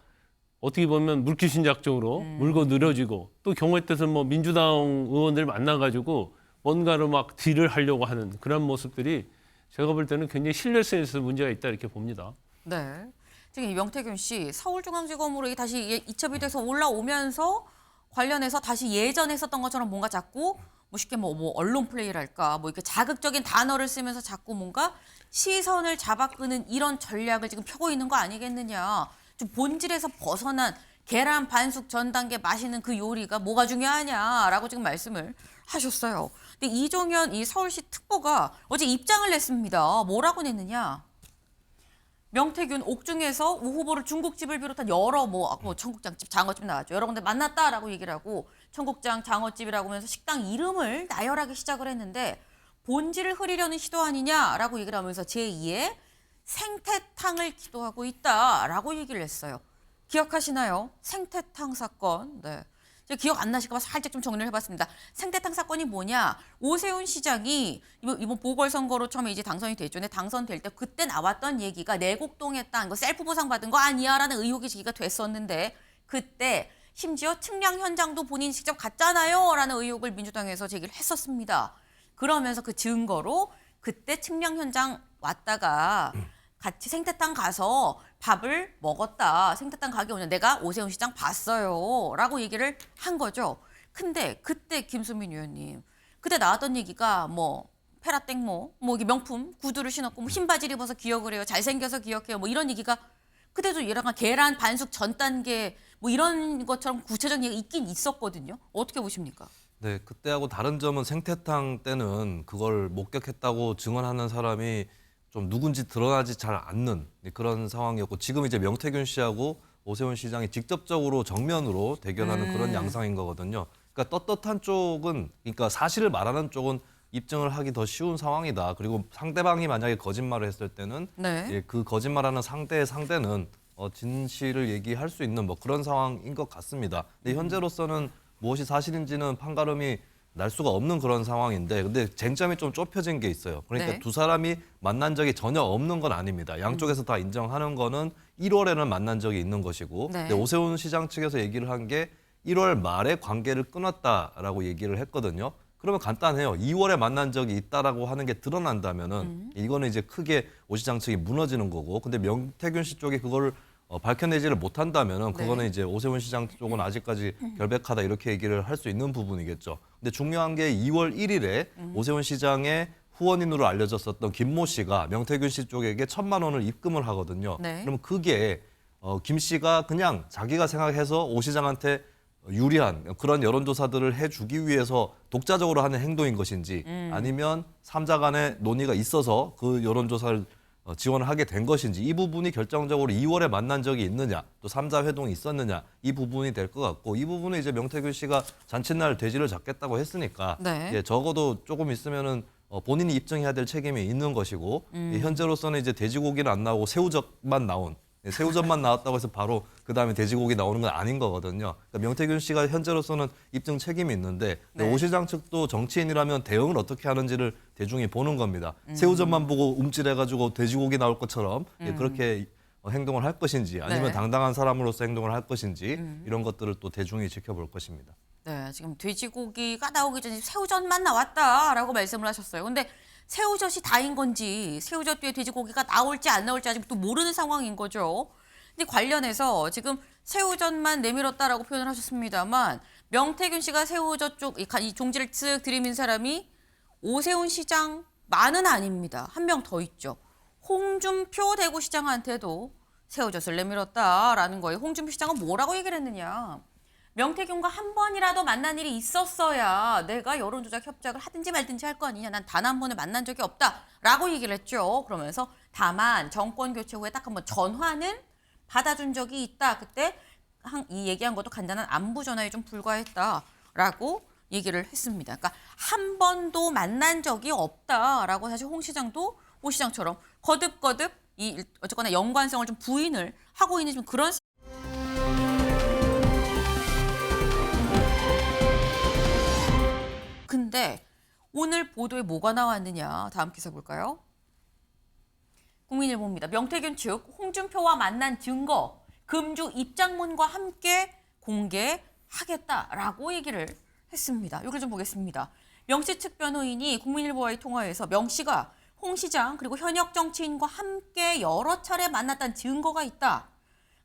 어떻게 보면 물귀신 작정으로 물고 늘어지고 또 경우에 따라서 뭐 민주당 의원들 만나가지고 뭔가를 막 딜을 하려고 하는 그런 모습들이 제가 볼 때는 굉장히 신뢰성에 있어서 문제가 있다 이렇게 봅니다. 네. 지금 이 명태균 씨 서울중앙지검으로 다시 이첩이 돼서 올라오면서 관련해서 다시 예전에 했었던 것처럼 뭔가 자꾸 뭐 쉽게 뭐 언론 플레이랄까 뭐 이렇게 자극적인 단어를 쓰면서 자꾸 뭔가 시선을 잡아끄는 이런 전략을 지금 펴고 있는 거 아니겠느냐. 좀 본질에서 벗어난 계란 반숙 전 단계 맛있는 그 요리가 뭐가 중요하냐라고 지금 말씀을 하셨어요. 근데 이종현 이 서울시 특보가 어제 입장을 냈습니다. 뭐라고 냈느냐. 명태균 옥중에서 오 후보를 중국집을 비롯한 여러 뭐 청국장집, 장어집 나왔죠. 여러 군데 만났다라고 얘기를 하고 청국장, 장어집이라고 하면서 식당 이름을 나열하기 시작을 했는데 본질을 흐리려는 시도 아니냐라고 얘기를 하면서 제2의 생태탕을 기도하고 있다라고 얘기를 했어요. 기억하시나요? 생태탕 사건. 네. 제가 기억 안 나실까 봐 살짝 좀 정리를 해봤습니다. 생태탕 사건이 뭐냐? 오세훈 시장이 이번 보궐선거로 처음에 이제 당선이 됐죠. 근데 당선될 때 그때 나왔던 얘기가 내곡동의 땅, 이거 셀프 보상 받은 거 아니야라는 의혹이 제기가 됐었는데 그때 심지어 측량 현장도 본인이 직접 갔잖아요 라는 의혹을 민주당에서 제기를 했었습니다. 그러면서 그 증거로 그때 측량 현장 왔다가 같이 생태탕 가서 밥을 먹었다. 생태탕 가게 오냐. 내가 오세훈 시장 봤어요. 라고 얘기를 한 거죠. 근데 그때 김수민 의원님, 그때 나왔던 얘기가 뭐 페라땡 이게 명품 구두를 신었고 뭐 흰 바지를 입어서 기억을 해요. 잘생겨서 기억해요. 뭐 이런 얘기가 그때도 얘랑 계란 반숙 전 단계 뭐 이런 것처럼 구체적인 얘기가 있긴 있었거든요. 어떻게 보십니까? 네, 그때하고 다른 점은 생태탕 때는 그걸 목격했다고 증언하는 사람이 좀 누군지 드러나지 잘 않는 그런 상황이었고 지금 이제 명태균 씨하고 오세훈 시장이 직접적으로 정면으로 대결하는 그런 양상인 거거든요. 그러니까 떳떳한 쪽은 그러니까 사실을 말하는 쪽은 입증을 하기 더 쉬운 상황이다. 그리고 상대방이 만약에 거짓말을 했을 때는 네. 예, 그 거짓말하는 상대는 진실을 얘기할 수 있는 뭐 그런 상황인 것 같습니다. 근데 현재로서는 무엇이 사실인지는 판가름이 날 수가 없는 그런 상황인데 근데 쟁점이 좀 좁혀진 게 있어요. 그러니까 네. 두 사람이 만난 적이 전혀 없는 건 아닙니다. 양쪽에서 다 인정하는 거는 1월에는 만난 적이 있는 것이고 네. 근데 오세훈 시장 측에서 얘기를 한 게 1월 말에 관계를 끊었다라고 얘기를 했거든요. 그러면 간단해요. 2월에 만난 적이 있다라고 하는 게 드러난다면은 이거는 이제 크게 오 시장 측이 무너지는 거고 근데 명태균 씨 쪽이 그걸 밝혀내지를 못한다면은 그거는 네. 이제 오세훈 시장 쪽은 아직까지 결백하다 이렇게 얘기를 할 수 있는 부분이겠죠. 근데 중요한 게 2월 1일에 오세훈 시장의 후원인으로 알려졌었던 김모 씨가 명태균 씨 쪽에게 1,000만 원을 입금을 하거든요. 네. 그럼 그게 김 씨가 그냥 자기가 생각해서 오 시장한테 유리한 그런 여론조사들을 해주기 위해서 독자적으로 하는 행동인 것인지 아니면 삼자 간의 논의가 있어서 그 여론조사를 지원을 하게 된 것인지 이 부분이 결정적으로 2월에 만난 적이 있느냐 또 3자 회동이 있었느냐 이 부분이 될 것 같고 이 부분은 이제 명태균 씨가 잔칫날 돼지를 잡겠다고 했으니까 네. 예, 적어도 조금 있으면은 본인이 입증해야 될 책임이 있는 것이고 현재로서는 이제 돼지고기는 안 나오고 새우젓만 나온 새우젓만 나왔다고 해서 바로 그다음에 돼지고기 나오는 건 아닌 거거든요. 그러니까 명태균 씨가 현재로서는 입증 책임이 있는데 네. 오 시장 측도 정치인이라면 대응을 어떻게 하는지를 대중이 보는 겁니다. 새우젓만 보고 움찔해가지고 돼지고기 나올 것처럼 예, 그렇게 행동을 할 것인지 아니면 네. 당당한 사람으로서 행동을 할 것인지 이런 것들을 또 대중이 지켜볼 것입니다. 네, 지금 돼지고기가 나오기 전에 새우젓만 나왔다라고 말씀을 하셨어요. 근데 새우젓이 다인 건지 새우젓 뒤에 돼지고기가 나올지 안 나올지 아직도 모르는 상황인 거죠. 근데 관련해서 지금 새우젓만 내밀었다라고 표현을 하셨습니다만 명태균 씨가 새우젓 쪽 이 종지를 쓱 들이민 사람이 오세훈 시장만은 아닙니다. 한 명 더 있죠. 홍준표 대구시장한테도 새우젓을 내밀었다라는 거예요. 홍준표 시장은 뭐라고 얘기를 했느냐. 명태균과 한 번이라도 만난 일이 있었어야 내가 여론조작 협작을 하든지 말든지 할 거 아니냐. 난 단 한 번을 만난 적이 없다라고 얘기를 했죠. 그러면서 다만 정권 교체 후에 딱 한 번 전화는 받아준 적이 있다. 그때 이 얘기한 것도 간단한 안부 전화에 좀 불과했다라고 얘기를 했습니다. 그러니까 한 번도 만난 적이 없다라고 사실 홍 시장도 오 시장처럼 거듭거듭 이 어쨌거나 연관성을 좀 부인을 하고 있는 좀 그런. 근데 오늘 보도에 뭐가 나왔느냐. 다음 기사 볼까요? 국민일보입니다. 명태균 측 홍준표와 만난 증거 금주 입장문과 함께 공개하겠다라고 얘기를 했습니다. 여기를 좀 보겠습니다. 명씨 측 변호인이 국민일보와의 통화에서 명 씨가 홍 시장 그리고 현역 정치인과 함께 여러 차례 만났다는 증거가 있다.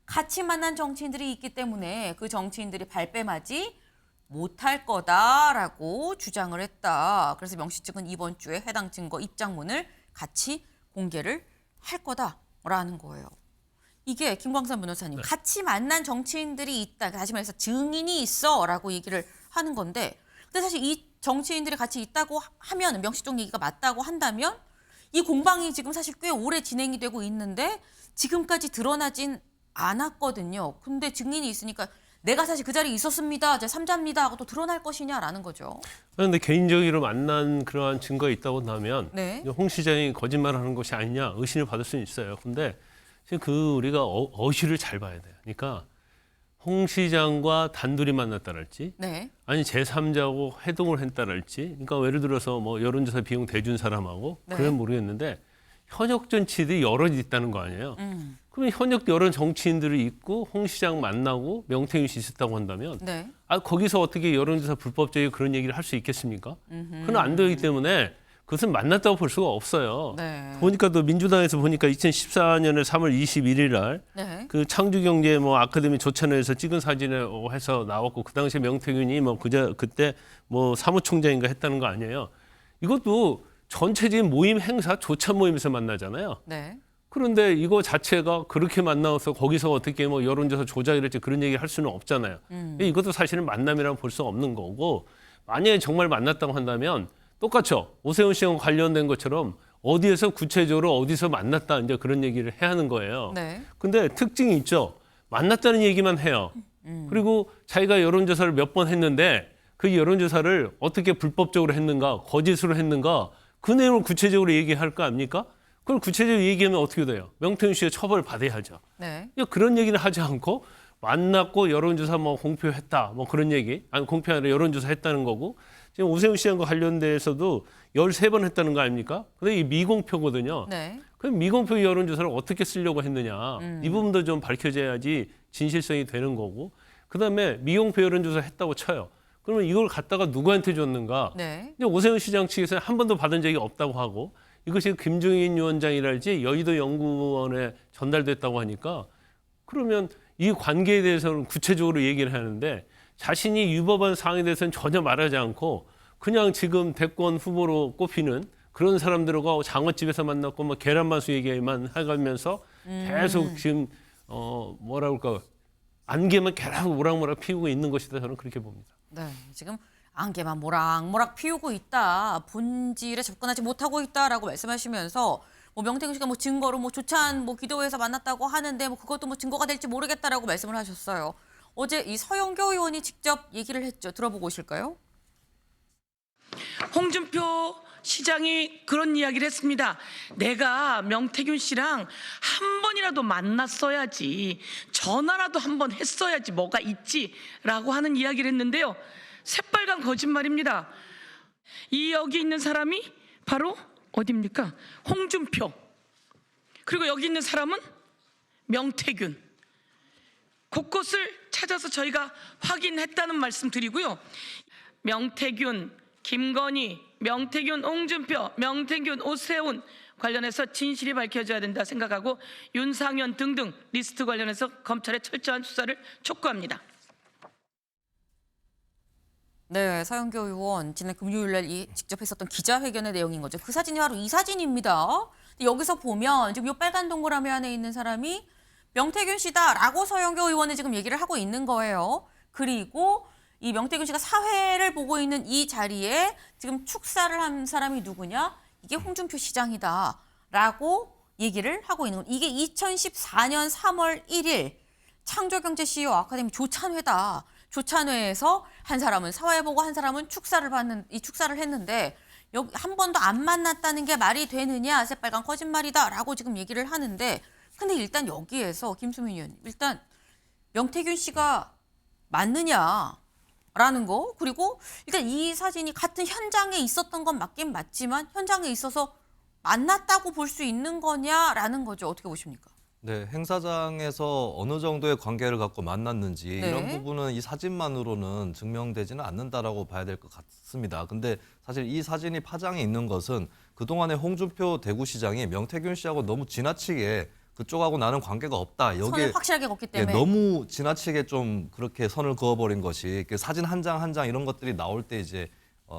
같이 만난 정치인들이 있기 때문에 그 정치인들이 발뺌하지 못할 거다라고 주장을 했다. 그래서 명 씨 측은 이번 주에 해당 증거 입장문을 같이 공개를 할 거다라는 거예요. 이게 김광선 변호사님 같이 만난 정치인들이 있다. 다시 말해서 증인이 있어라고 얘기를 하는 건데 근데 사실 이 정치인들이 같이 있다고 하면 명 씨 쪽 얘기가 맞다고 한다면 이 공방이 지금 사실 꽤 오래 진행이 되고 있는데 지금까지 드러나진 않았거든요. 근데 증인이 있으니까 내가 사실 그 자리에 있었습니다. 제 3자입니다 하고 또 드러날 것이냐라는 거죠. 그런데 개인적으로 만난 그러한 증거가 있다고 나면 네. 홍 시장이 거짓말하는 것이 아니냐 의심을 받을 수는 있어요. 근데 지금 우리가 어휘를 잘 봐야 돼요. 그러니까 홍 시장과 단둘이 만났다랄지 네. 아니 제3자하고 회동을 했다랄지 그러니까 예를 들어서 뭐 여론조사 비용 대준 사람하고 네. 그건 모르겠는데 현역 정치인들이 여럿이 있다는 거 아니에요. 그러면 현역 여러 정치인들이 있고 홍 시장 만나고 명태균 씨 있었다고 한다면 네. 거기서 어떻게 여론조사 불법적인 그런 얘기를 할 수 있겠습니까? 그건 안 되기 때문에 그것은 만났다고 볼 수가 없어요. 네. 보니까 또 민주당에서 보니까 2014년에 3월 21일 날 네. 그 창조경제 뭐 아카데미 조찬회에서 찍은 사진을 해서 나왔고 그 당시에 명태균이 뭐 그때 뭐 사무총장인가 했다는 거 아니에요. 이것도 전체적인 모임 행사 조찬 모임에서 만나잖아요. 네. 그런데 이거 자체가 그렇게 만나서 거기서 어떻게 뭐 여론조사 조작이랄지 그런 얘기 할 수는 없잖아요. 이것도 사실은 만남이라고 볼 수 없는 거고 만약에 정말 만났다고 한다면 똑같죠. 오세훈 씨와 관련된 것처럼 어디에서 구체적으로 어디서 만났다 이제 그런 얘기를 해야 하는 거예요. 네. 근데 특징이 있죠. 만났다는 얘기만 해요. 그리고 자기가 여론조사를 몇 번 했는데 그 여론조사를 어떻게 불법적으로 했는가, 거짓으로 했는가 그 내용을 구체적으로 얘기할 거 아닙니까? 그걸 구체적으로 얘기하면 어떻게 돼요? 명태균 씨가 처벌을 받아야죠. 네. 그런 얘기는 하지 않고 만났고 여론조사 뭐 공표했다 뭐 그런 얘기 아니 공표 아니라 여론조사 했다는 거고 지금 오세훈 시장과 관련돼서도 13번 했다는 거 아닙니까? 근데 이 미공표거든요. 네. 그럼 미공표 여론조사를 어떻게 쓰려고 했느냐 이 부분도 좀 밝혀져야지 진실성이 되는 거고 그다음에 미공표 여론조사 했다고 쳐요. 그러면 이걸 갖다가 누구한테 줬는가? 네. 이제 오세훈 시장 측에서는 한 번도 받은 적이 없다고 하고 이것이 김종인 위원장이랄지 여의도 연구원에 전달됐다고 하니까 그러면 이 관계에 대해서는 구체적으로 얘기를 하는데 자신이 위법한 사항에 대해서는 전혀 말하지 않고 그냥 지금 대권 후보로 꼽히는 그런 사람들과 장어집에서 만났고 뭐 계란만수 얘기만 해가면서 계속 지금 뭐라 그럴까 안개만 계속 모락모락 피우고 있는 것이다 저는 그렇게 봅니다. 네. 지금 안개만 모락모락 피우고 있다. 본질에 접근하지 못하고 있다라고 말씀하시면서 뭐 명태균 씨가 뭐 증거로 뭐 조찬 뭐 기도회에서 만났다고 하는데 뭐 그것도 뭐 증거가 될지 모르겠다라고 말씀을 하셨어요. 어제 이 서영교 의원이 직접 얘기를 했죠. 들어보고 오실까요? 홍준표 시장이 그런 이야기를 했습니다. 내가 명태균 씨랑 한 번이라도 만났어야지, 전화라도 한 번 했어야지 뭐가 있지라고 하는 이야기를 했는데요. 새빨간 거짓말입니다. 이 여기 있는 사람이 바로 어디입니까? 홍준표. 그리고 여기 있는 사람은 명태균. 곳곳을 찾아서 저희가 확인했다는 말씀 드리고요. 명태균, 김건희, 명태균, 홍준표, 명태균, 오세훈 관련해서 진실이 밝혀져야 된다 생각하고 윤상현 등등 리스트 관련해서 검찰의 철저한 수사를 촉구합니다. 네, 서영교 의원 지난 금요일 날 직접 했었던 기자회견의 내용인 거죠. 그 사진이 바로 이 사진입니다. 여기서 보면 지금 이 빨간 동그라미 안에 있는 사람이 명태균 씨다라고 서영교 의원이 지금 얘기를 하고 있는 거예요. 그리고 이 명태균 씨가 사회를 보고 있는 이 자리에 지금 축사를 한 사람이 누구냐? 이게 홍준표 시장이다라고 얘기를 하고 있는 건 이게 2014년 3월 1일 창조경제 CEO 아카데미 조찬회다. 조찬회에서 한 사람은 사회 보고 한 사람은 축사를 했는데 여기 한 번도 안 만났다는 게 말이 되느냐? 새빨간 거짓말이다라고 지금 얘기를 하는데 근데 일단 여기에서 김수민 의원님 일단 명태균 씨가 맞느냐라는 거 그리고 일단 이 사진이 같은 현장에 있었던 건 맞긴 맞지만 현장에 있어서 만났다고 볼 수 있는 거냐라는 거죠. 어떻게 보십니까? 네, 행사장에서 어느 정도의 관계를 갖고 만났는지 네. 이런 부분은 이 사진만으로는 증명되지는 않는다라고 봐야 될 것 같습니다. 근데 사실 이 사진이 파장이 있는 것은 그동안에 홍준표 대구시장이 명태균 씨하고 너무 지나치게 그쪽하고 나는 관계가 없다. 여기에 선을 확실하게 걷기 때문에 너무 지나치게 좀 그렇게 선을 그어버린 것이 사진 한 장 한 장 이런 것들이 나올 때 이제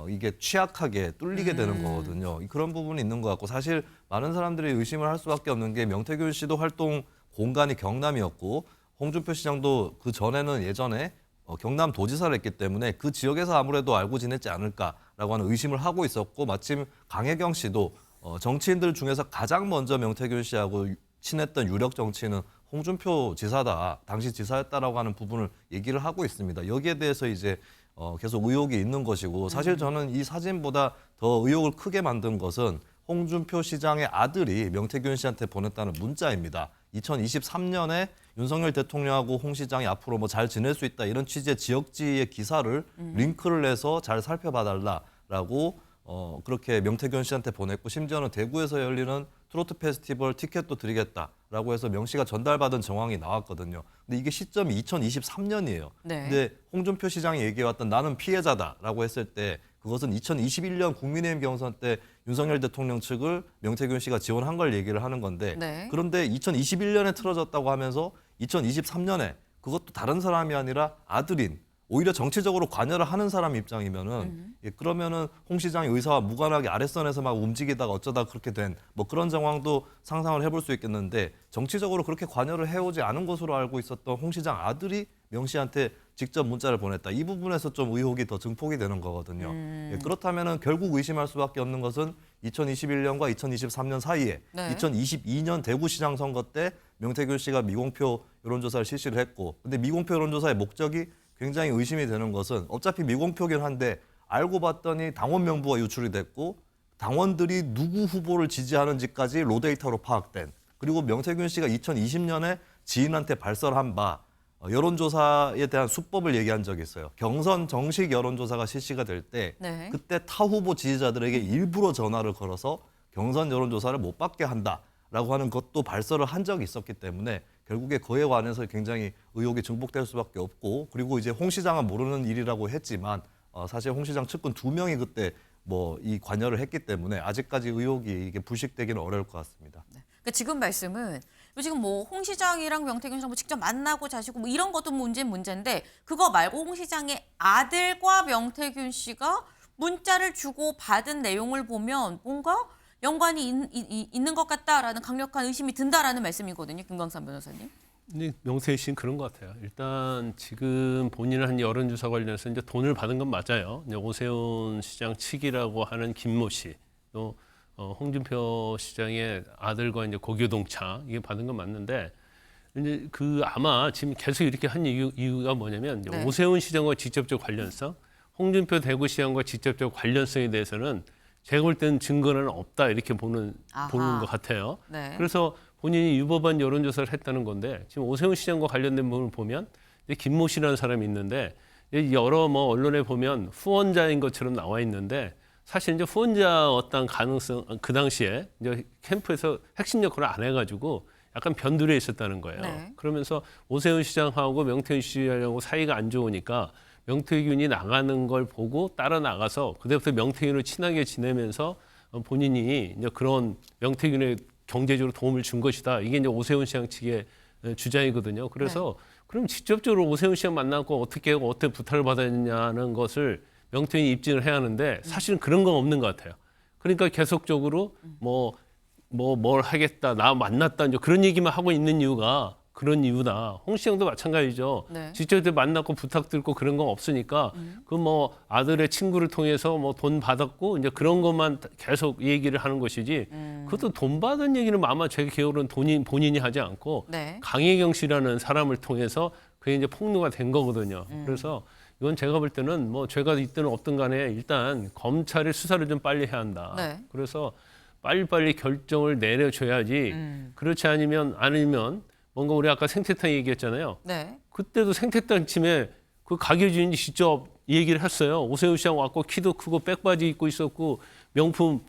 이게 취약하게 뚫리게 되는 거거든요. 그런 부분이 있는 것 같고 사실 많은 사람들이 의심을 할 수밖에 없는 게 명태균 씨도 활동 공간이 경남이었고 홍준표 시장도 그 전에는 예전에 경남 도지사를 했기 때문에 그 지역에서 아무래도 알고 지냈지 않을까라고 하는 의심을 하고 있었고 마침 강혜경 씨도 정치인들 중에서 가장 먼저 명태균 씨하고 친했던 유력 정치인은 홍준표 지사다, 당시 지사였다라고 하는 부분을 얘기를 하고 있습니다. 여기에 대해서 이제 계속 의혹이 있는 것이고 사실 저는 이 사진보다 더 의혹을 크게 만든 것은 홍준표 시장의 아들이 명태균 씨한테 보냈다는 문자입니다. 2023년에 윤석열 대통령하고 홍 시장이 앞으로 뭐 잘 지낼 수 있다 이런 취지의 지역지의 기사를 링크를 해서 잘 살펴봐달라라고 그렇게 명태균 씨한테 보냈고 심지어는 대구에서 열리는 트로트 페스티벌 티켓도 드리겠다라고 해서 명 씨가 전달받은 정황이 나왔거든요. 근데 이게 시점이 2023년이에요. 네. 근데 홍준표 시장이 얘기해왔던 나는 피해자다라고 했을 때 그것은 2021년 국민의힘 경선 때 윤석열 대통령 측을 명태균 씨가 지원한 걸 얘기를 하는 건데 네. 그런데 2021년에 틀어졌다고 하면서 2023년에 그것도 다른 사람이 아니라 아들인 오히려 정치적으로 관여를 하는 사람 입장이면은 그러면은 홍 시장이 의사와 무관하게 아랫선에서 막 움직이다가 어쩌다 그렇게 된 뭐 그런 정황도 상상을 해볼 수 있겠는데 정치적으로 그렇게 관여를 해오지 않은 것으로 알고 있었던 홍 시장 아들이 명 씨한테 직접 문자를 보냈다. 이 부분에서 좀 의혹이 더 증폭이 되는 거거든요. 그렇다면은 결국 의심할 수밖에 없는 것은 2021년과 2023년 사이에 네. 2022년 대구시장 선거 때 명태균 씨가 미공표 여론조사를 실시를 했고 근데 미공표 여론조사의 목적이 굉장히 의심이 되는 것은 어차피 미공표긴 한데 알고 봤더니 당원 명부가 유출이 됐고 당원들이 누구 후보를 지지하는지까지 로데이터로 파악된 그리고 명태균 씨가 2020년에 지인한테 발설한 바 여론조사에 대한 수법을 얘기한 적이 있어요. 경선 정식 여론조사가 실시가 될 때 네. 그때 타 후보 지지자들에게 일부러 전화를 걸어서 경선 여론조사를 못 받게 한다라고 하는 것도 발설을 한 적이 있었기 때문에 결국에 그에 관해서 굉장히 의혹이 증폭될 수밖에 없고 그리고 이제 홍 시장은 모르는 일이라고 했지만 사실 홍 시장 측근 2명이 그때 뭐 이 관여를 했기 때문에 아직까지 의혹이 이게 불식되기는 어려울 것 같습니다. 그러니까 지금 말씀은 지금 뭐 홍 시장이랑 명태균 씨랑 뭐 직접 만나고 자시고 뭐 이런 것도 문제인데 그거 말고 홍 시장의 아들과 명태균 씨가 문자를 주고 받은 내용을 보면 뭔가 연관이 있는 것 같다라는 강력한 의심이 든다라는 말씀이거든요. 김광삼 변호사님. 근데 명태균 씨는 그런 것 같아요. 일단 지금 본인은 한 여론조사 관련해서 이제 돈을 받은 건 맞아요. 이제 오세훈 시장 측이라고 하는 김모 씨, 또 홍준표 시장의 아들과 이제 고교동창 이게 받은 건 맞는데 이제 그 아마 지금 계속 이렇게 한 이유가 뭐냐면 이제 네. 오세훈 시장과 직접적 관련성, 홍준표 대구시장과 직접적 관련성에 대해서는 제가 볼 때는 증거는 없다 이렇게 보는 아하. 것 같아요. 네. 그래서 본인이 유법한 여론조사를 했다는 건데 지금 오세훈 시장과 관련된 부분을 보면 이제 김모 씨라는 사람이 있는데 여러 뭐 언론에 보면 후원자인 것처럼 나와 있는데 사실 이제 후원자였던 가능성 그 당시에 이제 캠프에서 핵심 역할을 안 해가지고 약간 변두리에 있었다는 거예요. 네. 그러면서 오세훈 시장하고 명태균 씨하고 사이가 안 좋으니까 명태균이 나가는 걸 보고 따라 나가서 그때부터 명태균을 친하게 지내면서 본인이 이제 그런 명태균의 경제적으로 도움을 준 것이다. 이게 이제 오세훈 시장 측의 주장이거든요. 그래서 그럼 직접적으로 오세훈 시장 만나고 어떻게 하고 어떻게 부탁을 받았냐는 것을 명태균이 입증을 해야 하는데 사실은 그런 건 없는 것 같아요. 그러니까 계속적으로 뭘 하겠다, 나 만났다 이제 그런 얘기만 하고 있는 이유가 그런 이유다. 홍 시장도 마찬가지죠. 네. 직접 만났고 부탁 들고 그런 건 없으니까 그 뭐 아들의 친구를 통해서 뭐 돈 받았고 이제 그런 것만 계속 얘기를 하는 것이지. 그것도 돈 받은 얘기는 아마 제 기억으로는 본인이 하지 않고 네. 강혜경 씨라는 사람을 통해서 그게 이제 폭로가 된 거거든요. 그래서 이건 제가 볼 때는 뭐 죄가 있든 없든 간에 일단 검찰의 수사를 좀 빨리 해야 한다. 네. 그래서 빨리빨리 결정을 내려줘야지. 그렇지 아니면 뭔가 우리 아까 생태탕 얘기했잖아요. 네. 그때도 생태탕 침에 그 가게 주인이 직접 얘기를 했어요. 오세훈 시장 왔고 키도 크고 백바지 입고 있었고 명품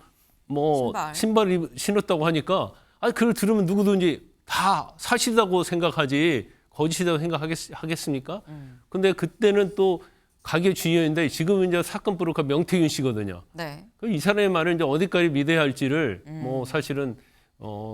뭐 신발 신었다고 하니까 그걸 들으면 누구든지 다 사실이라고 생각하지 거짓이라고 생각하겠습니까? 근데 그때는 또 가게 주인인데 지금은 이제 사건 뿌리가 명태균 씨거든요. 네. 이 사람의 말을 이제 어디까지 믿어야 할지를 뭐 사실은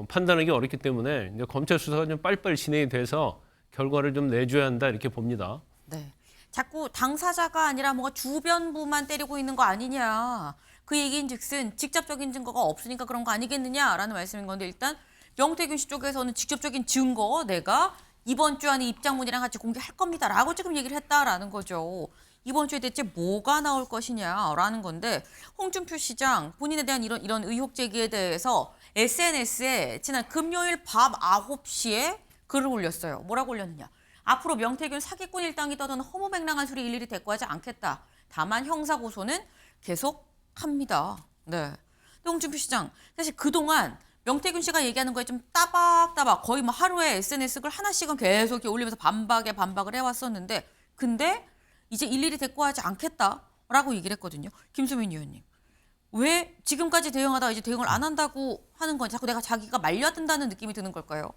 판단하기 어렵기 때문에 이제 검찰 수사가 좀 빨리빨리 진행이 돼서 결과를 좀 내줘야 한다 이렇게 봅니다. 네. 자꾸 당사자가 아니라 뭔가 주변부만 때리고 있는 거 아니냐. 그 얘기인즉슨 직접적인 증거가 없으니까 그런 거 아니겠느냐라는 말씀인 건데 일단 명태균 씨 쪽에서는 직접적인 증거 내가 이번 주 안에 입장문이랑 같이 공개할 겁니다라고 지금 얘기를 했다라는 거죠. 이번 주에 대체 뭐가 나올 것이냐라는 건데 홍준표 시장 본인에 대한 이런 의혹 제기에 대해서 SNS에 지난 금요일 밤 9시에 글을 올렸어요. 뭐라고 올렸느냐. 앞으로 명태균 사기꾼 일당이 떠드는 허무맹랑한 소리 일일이 대꾸하지 않겠다. 다만 형사고소는 계속합니다. 네. 근데 홍준표 시장 사실 그동안 명태균 씨가 얘기하는 거에 좀 따박따박 거의 뭐 하루에 SNS 글 하나씩은 계속 이렇게 올리면서 반박을 해왔었는데 근데 이제 일일이 대꾸하지 않겠다라고 얘기를 했거든요. 김수민 의원님. 왜 지금까지 대응하다가 이제 대응을 안 한다고 하는 건지 자꾸 자기가 말려든다는 느낌이 드는 걸까요?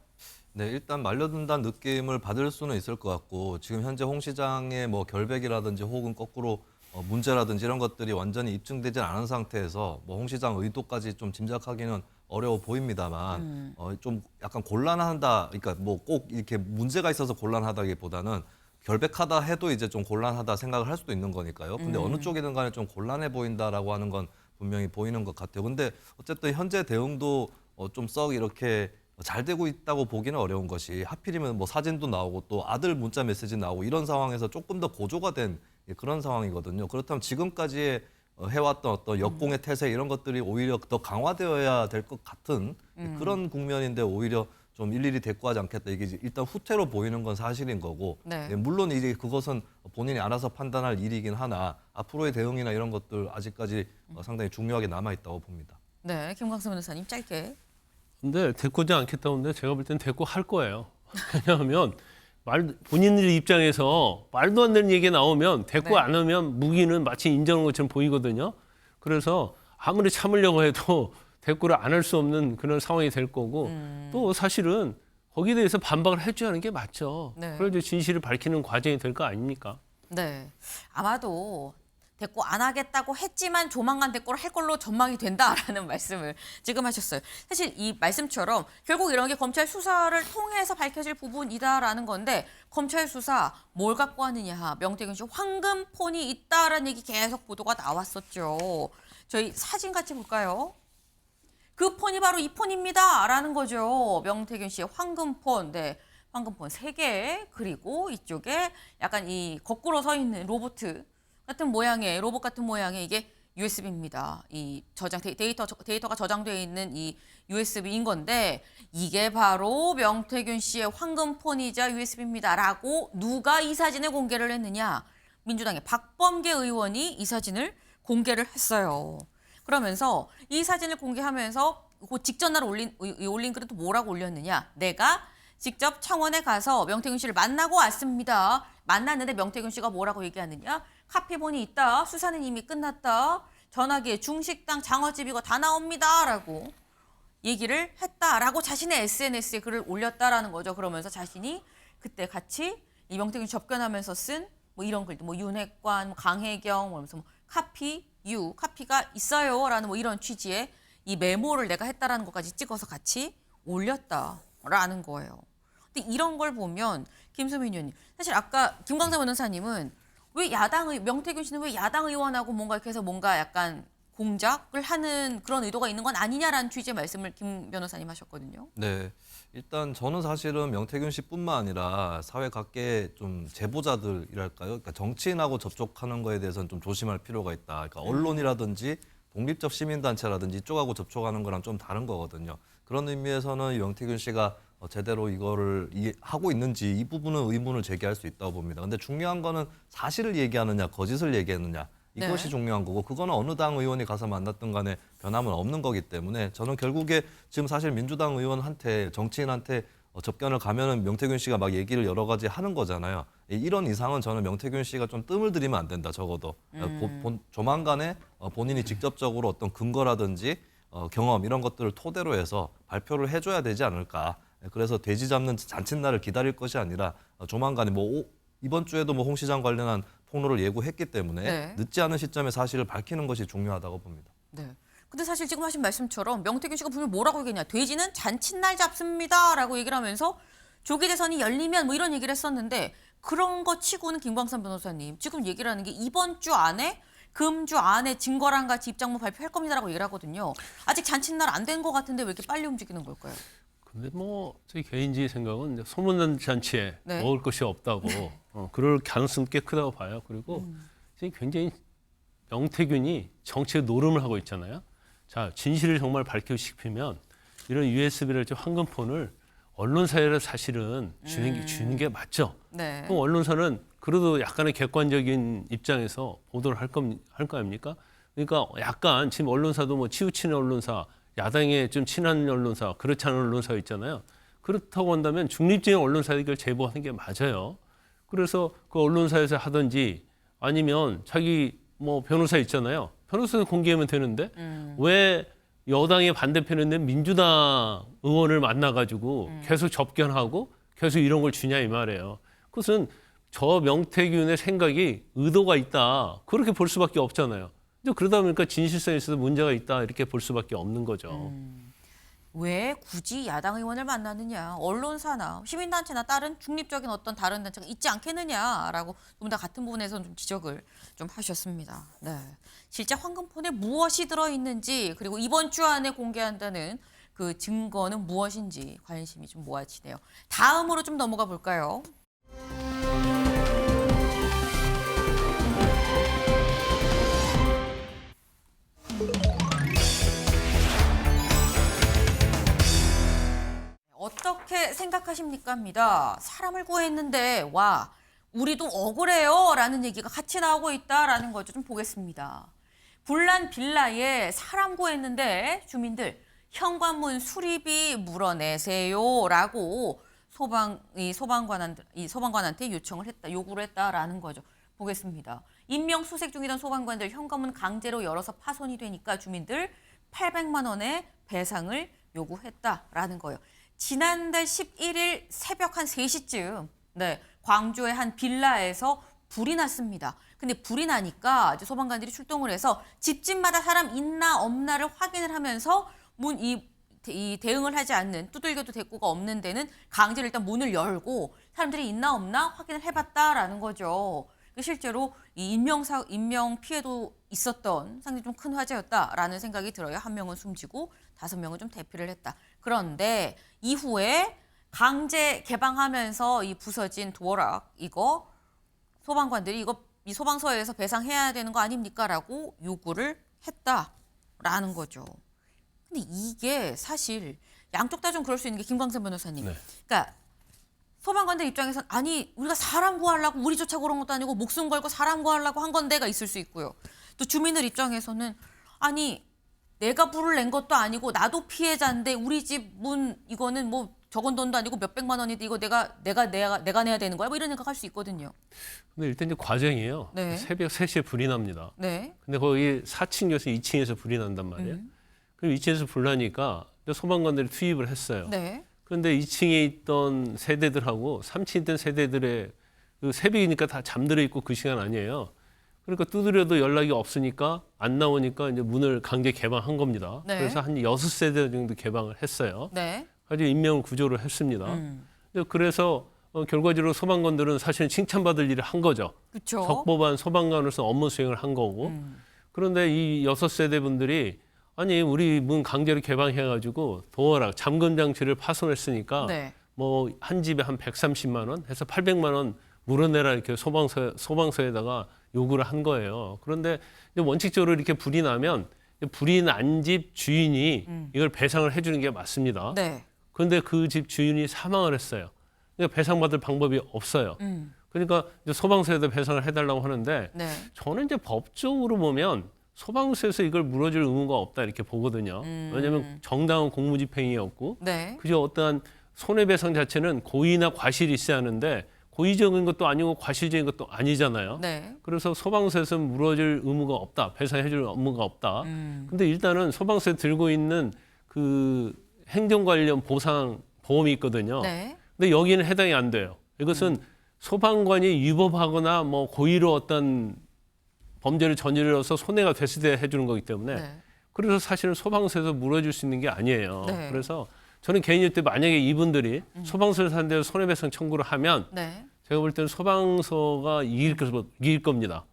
네, 일단 말려든다는 느낌을 받을 수는 있을 것 같고 지금 현재 홍 시장의 뭐 결백이라든지 혹은 거꾸로 문제라든지 이런 것들이 완전히 입증되지 않은 상태에서 뭐 홍 시장 의도까지 좀 짐작하기는 어려워 보입니다만 좀 약간 곤란하다. 그러니까 뭐 꼭 이렇게 문제가 있어서 곤란하다기보다는 결백하다 해도 이제 좀 곤란하다 생각을 할 수도 있는 거니까요. 근데 어느 쪽이든 간에 좀 곤란해 보인다라고 하는 건 분명히 보이는 것 같아요. 근데 어쨌든 현재 대응도 좀 썩 이렇게 잘 되고 있다고 보기는 어려운 것이 하필이면 뭐 사진도 나오고 또 아들 문자 메시지 나오고 이런 상황에서 조금 더 고조가 된 그런 상황이거든요. 그렇다면 지금까지의 해왔던 어떤 역공의 태세 이런 것들이 오히려 더 강화되어야 될 것 같은 그런 국면인데 오히려 좀 일일이 대꾸하지 않겠다. 이게 일단 후퇴로 보이는 건 사실인 거고 네. 물론 이제 그것은 본인이 알아서 판단할 일이긴 하나 앞으로의 대응이나 이런 것들 아직까지 상당히 중요하게 남아있다고 봅니다. 네, 김광수 변호사님 짧게. 근데 대꾸하지 않겠다는데 제가 볼 때는 대꾸할 거예요. 왜냐하면 본인들 입장에서 말도 안 되는 얘기 나오면 대꾸 네. 안 하면 무기는 마치 인정한 것처럼 보이거든요. 그래서 아무리 참으려고 해도 대꾸를 안 할 수 없는 그런 상황이 될 거고 또 사실은 거기에 대해서 반박을 해줘야 하는 게 맞죠. 네. 그래서 진실을 밝히는 과정이 될 거 아닙니까? 네. 아마도 대꾸 안 하겠다고 했지만 조만간 대꾸를 할 걸로 전망이 된다라는 말씀을 지금 하셨어요. 사실 이 말씀처럼 결국 이런 게 검찰 수사를 통해서 밝혀질 부분이다라는 건데 검찰 수사 뭘 갖고 하느냐. 명태균 씨 황금폰이 있다라는 얘기 계속 보도가 나왔었죠. 저희 사진 같이 볼까요? 그 폰이 바로 이 폰입니다. 라는 거죠. 명태균 씨의 황금폰. 네. 황금폰 3개. 그리고 이쪽에 약간 이 거꾸로 서 있는 로봇 같은 모양의 이게 USB입니다. 이 데이터가 저장되어 있는 이 USB인 건데 이게 바로 명태균 씨의 황금폰이자 USB입니다라고 누가 이 사진을 공개를 했느냐? 민주당의 박범계 의원이 이 사진을 공개를 했어요. 그러면서 이 사진을 공개하면서 그 직전 날 올린 글은 또 뭐라고 올렸느냐? 내가 직접 창원에 가서 명태균 씨를 만나고 왔습니다. 만났는데 명태균 씨가 뭐라고 얘기하느냐? 카피본이 있다. 수사는 이미 끝났다. 전화기에 중식당, 장어집 이거 다 나옵니다. 라고 얘기를 했다라고 자신의 SNS에 글을 올렸다라는 거죠. 그러면서 자신이 그때 같이 이 명태균 접견하면서 쓴 뭐 이런 글들, 뭐 윤핵관, 뭐 강혜경, 뭐 카피가 있어요라는 뭐 이런 취지의 이 메모를 내가 했다라는 것까지 찍어서 같이 올렸다라는 거예요. 근데 이런 걸 보면 김수민 의원님, 사실 아까 김광삼 변호사님은 왜 명태균 씨는 왜 야당 의원하고 뭔가 이렇게 해서 뭔가 약간 공작을 하는 그런 의도가 있는 건 아니냐라는 취지의 말씀을 김 변호사님 하셨거든요. 네. 일단 저는 사실은 명태균 씨뿐만 아니라 사회 각계 좀 제보자들이랄까요? 그러니까 정치인하고 접촉하는 거에 대해서는 좀 조심할 필요가 있다. 그러니까 언론이라든지 독립적 시민단체라든지 이쪽하고 접촉하는 거랑 좀 다른 거거든요. 그런 의미에서는 명태균 씨가 제대로 이거를 하고 있는지 이 부분은 의문을 제기할 수 있다고 봅니다. 근데 중요한 거는 사실을 얘기하느냐, 거짓을 얘기했느냐. 이것이 네. 중요한 거고 그거는 어느 당 의원이 가서 만났든 간에 변함은 없는 거기 때문에 저는 결국에 지금 사실 민주당 의원한테 정치인한테 접견을 가면은 명태균 씨가 막 얘기를 여러 가지 하는 거잖아요. 이런 이상은 저는 명태균 씨가 좀 뜸을 들이면 안 된다. 적어도 조만간에 본인이 직접적으로 어떤 근거라든지 경험 이런 것들을 토대로 해서 발표를 해줘야 되지 않을까. 그래서 돼지 잡는 잔칫날을 기다릴 것이 아니라 조만간에 이번 주에도 홍 시장 관련한 폭로를 예고했기 때문에 네. 늦지 않은 시점에 사실을 밝히는 것이 중요하다고 봅니다. 네. 근데 사실 지금 하신 말씀처럼 명태균 씨가 분명 뭐라고 얘기했냐? 돼지는 잔칫날 잡습니다라고 얘기를 하면서 조기 대선이 열리면 뭐 이런 얘기를 했었는데 그런 거 치고는 김광삼 변호사님 지금 얘기를 하는 게 이번 주 안에 금주 안에 증거랑 같이 입장문 발표할 겁니다라고 얘기를 하거든요. 아직 잔칫날 안 된 것 같은데 왜 이렇게 빨리 움직이는 걸까요? 근데 제 개인적인 생각은 이제 소문난 잔치에 네. 먹을 것이 없다고 그럴 가능성이 꽤 크다고 봐요. 그리고 지금 굉장히 명태균이 정치의 노름을 하고 있잖아요. 자, 진실을 정말 밝히고 싶으면 이런 USB를 황금폰을 언론사에 사실은 주는 게 맞죠. 네. 그럼 언론사는 그래도 약간의 객관적인 입장에서 보도를 할 거 아닙니까? 그러니까 약간 지금 언론사도 치우치는 언론사, 야당에 좀 친한 언론사, 그렇지 않은 언론사 있잖아요. 그렇다고 한다면 중립적인 언론사에 이걸 제보하는 게 맞아요. 그래서 그 언론사에서 하든지 아니면 자기 변호사 있잖아요. 변호사는 공개하면 되는데 왜 여당의 반대편에 있는 민주당 의원을 만나가지고 계속 접견하고 계속 이런 걸 주냐 이 말이에요. 그것은 저 명태균의 생각이 의도가 있다. 그렇게 볼 수밖에 없잖아요. 근데 그러다 보니까 진실성에 있어서 문제가 있다. 이렇게 볼 수밖에 없는 거죠. 왜 굳이 야당 의원을 만나느냐? 언론사나 시민단체나 다른 중립적인 어떤 다른 단체가 있지 않겠느냐라고 좀 다 같은 부분에서는 좀 지적을 좀 하셨습니다. 네, 실제 황금폰에 무엇이 들어있는지 그리고 이번 주 안에 공개한다는 그 증거는 무엇인지 관심이 좀 모아지네요. 다음으로 좀 넘어가 볼까요? 어떻게 생각하십니까?입니다. 사람을 구했는데 와 우리도 억울해요 라는 얘기가 같이 나오고 있다라는 거죠. 좀 보겠습니다. 불난 빌라에 사람 구했는데 주민들 현관문 수리비 물어내세요라고 소방관한테 요구를 했다라는 거죠. 보겠습니다. 인명수색 중이던 소방관들 현관문 강제로 열어서 파손이 되니까 주민들 800만 원의 배상을 요구했다라는 거예요. 지난달 11일 새벽 한 3시쯤 광주의 한 빌라에서 불이 났습니다. 근데 불이 나니까 이제 소방관들이 출동을 해서 집집마다 사람 있나 없나를 확인을 하면서 이 대응을 하지 않는 두들겨도 대꾸가 없는 데는 강제로 일단 문을 열고 사람들이 있나 없나 확인을 해봤다라는 거죠. 실제로 이 인명 피해도 있었던 상당히 좀 큰 화재였다라는 생각이 들어요. 1명은 숨지고 5명은 좀 대피를 했다. 그런데 이후에 강제 개방하면서 이 부서진 도어락 소방관들이 이거 이 소방서에서 배상해야 되는 거 아닙니까라고 요구를 했다라는 거죠. 근데 이게 사실 양쪽 다 좀 그럴 수 있는 게 김광선 변호사님. 네. 그러니까 소방관들 입장에서는 아니 우리가 사람 구하려고 우리 쫓아 그런 것도 아니고 목숨 걸고 사람 구하려고 한 건데가 있을 수 있고요. 또 주민들 입장에서는 아니 내가 불을 낸 것도 아니고 나도 피해자인데 우리 집 문 이거는 뭐 적은 돈도 아니고 몇백만 원인데 이거 내가 내야 되는 거야? 뭐 이런 생각할 수 있거든요. 근데 일단 이제 과정이에요. 네. 새벽 3시에 불이 납니다. 네. 근데 거기 4층이어서 2층에서 불이 난단 말이에요. 그럼 2층에서 불 나니까 소방관들이 투입을 했어요. 네. 그런데 2층에 있던 세대들하고 3층에 있던 세대들의 그 새벽이니까 다 잠들어 있고 그 시간 아니에요. 그러니까 두드려도 연락이 없으니까 안 나오니까 이제 문을 강제 개방한 겁니다. 네. 그래서 한 6세대 정도 개방을 했어요. 네. 가지고 인명을 구조를 했습니다. 그래서 결과적으로 소방관들은 사실 칭찬받을 일을 한 거죠. 그렇죠. 적법한 소방관으로서 업무 수행을 한 거고. 그런데 이 6세대 분들이 아니 우리 문 강제로 개방해가지고 도어락 잠금 장치를 파손했으니까 네. 뭐 한 집에 한 130만 원 해서 800만 원 물어내라 이렇게 소방서에다가 요구를 한 거예요. 그런데 이제 원칙적으로 이렇게 불이 나면 불이 난 집 주인이 이걸 배상을 해주는 게 맞습니다. 네. 그런데 그 집 주인이 사망을 했어요. 그러니까 배상받을 방법이 없어요. 그러니까 이제 소방서에다 배상을 해달라고 하는데 네. 저는 이제 법적으로 보면 소방서에서 이걸 물어줄 의무가 없다 이렇게 보거든요. 왜냐하면 정당한 공무집행이었고 네. 그저 어떠한 손해배상 자체는 고의나 과실이 있어야 하는데 고의적인 것도 아니고 과실적인 것도 아니잖아요. 네. 그래서 소방서에서 물어줄 의무가 없다. 배상해줄 의무가 없다. 근데 일단은 소방서에 들고 있는 그 행정 관련 보상 보험이 있거든요. 네. 근데 여기는 해당이 안 돼요. 이것은 소방관이 위법하거나 뭐 고의로 어떤 범죄를 저질러서 손해가 됐을 때 해주는 거기 때문에 네. 그래서 사실은 소방서에서 물어줄 수 있는 게 아니에요. 네. 그래서 저는 개인일 때 만약에 이분들이 소방서에서 한 대로 손해배상 청구를 하면 네. 제가 볼 때는 소방서가 이길 겁니다.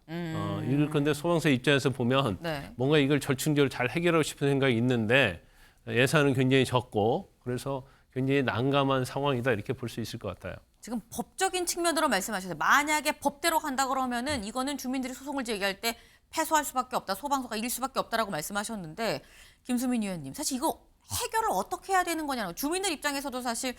이길 건데 소방서 입장에서 보면 네. 뭔가 이걸 절충적으로 잘 해결하고 싶은 생각이 있는데 예산은 굉장히 적고 그래서 굉장히 난감한 상황이다 이렇게 볼 수 있을 것 같아요. 지금 법적인 측면으로 말씀하셨어요. 만약에 법대로 간다 그러면은 이거는 주민들이 소송을 제기할 때 패소할 수밖에 없다. 소방서가 이길 수밖에 없다라고 말씀하셨는데 김수민 의원님 사실 이거 해결을 어떻게 해야 되는 거냐고 주민들 입장에서도 사실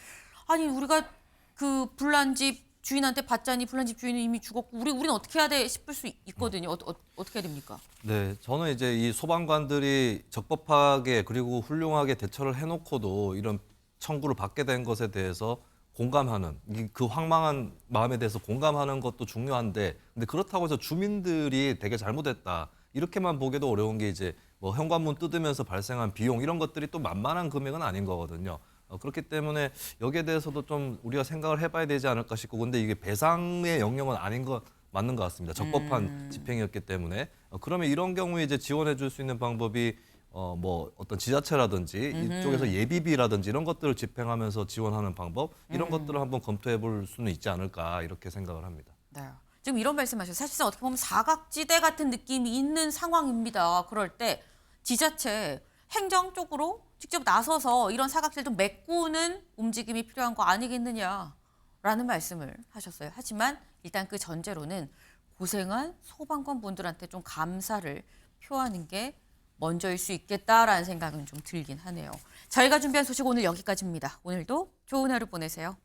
아니 우리가 그 불난 집 주인한테 받자니 불난 집 주인은 이미 죽었고 우리는 어떻게 해야 돼 싶을 수 있거든요. 어떻게 해야 됩니까? 네, 저는 이제 이 소방관들이 적법하게 그리고 훌륭하게 대처를 해놓고도 이런 청구를 받게 된 것에 대해서 공감하는 그 황망한 마음에 대해서 공감하는 것도 중요한데 근데 그렇다고 해서 주민들이 되게 잘못했다 이렇게만 보기도 어려운 게 이제 뭐 현관문 뜯으면서 발생한 비용 이런 것들이 또 만만한 금액은 아닌 거거든요. 그렇기 때문에 여기에 대해서도 좀 우리가 생각을 해봐야 되지 않을까 싶고 근데 이게 배상의 영역은 아닌 것 맞는 것 같습니다. 적법한 집행이었기 때문에 그러면 이런 경우에 이제 지원해 줄 수 있는 방법이 뭐 어떤 지자체라든지 이쪽에서 예비비라든지 이런 것들을 집행하면서 지원하는 방법 이런 것들을 한번 검토해 볼 수는 있지 않을까 이렇게 생각을 합니다. 네. 지금 이런 말씀하셨어요. 사실상 어떻게 보면 사각지대 같은 느낌이 있는 상황입니다. 그럴 때 지자체 행정 쪽으로 직접 나서서 이런 사각지대를 좀 메꾸는 움직임이 필요한 거 아니겠느냐라는 말씀을 하셨어요. 하지만 일단 그 전제로는 고생한 소방관 분들한테 좀 감사를 표하는 게 먼저일 수 있겠다라는 생각은 좀 들긴 하네요. 저희가 준비한 소식 오늘 여기까지입니다. 오늘도 좋은 하루 보내세요.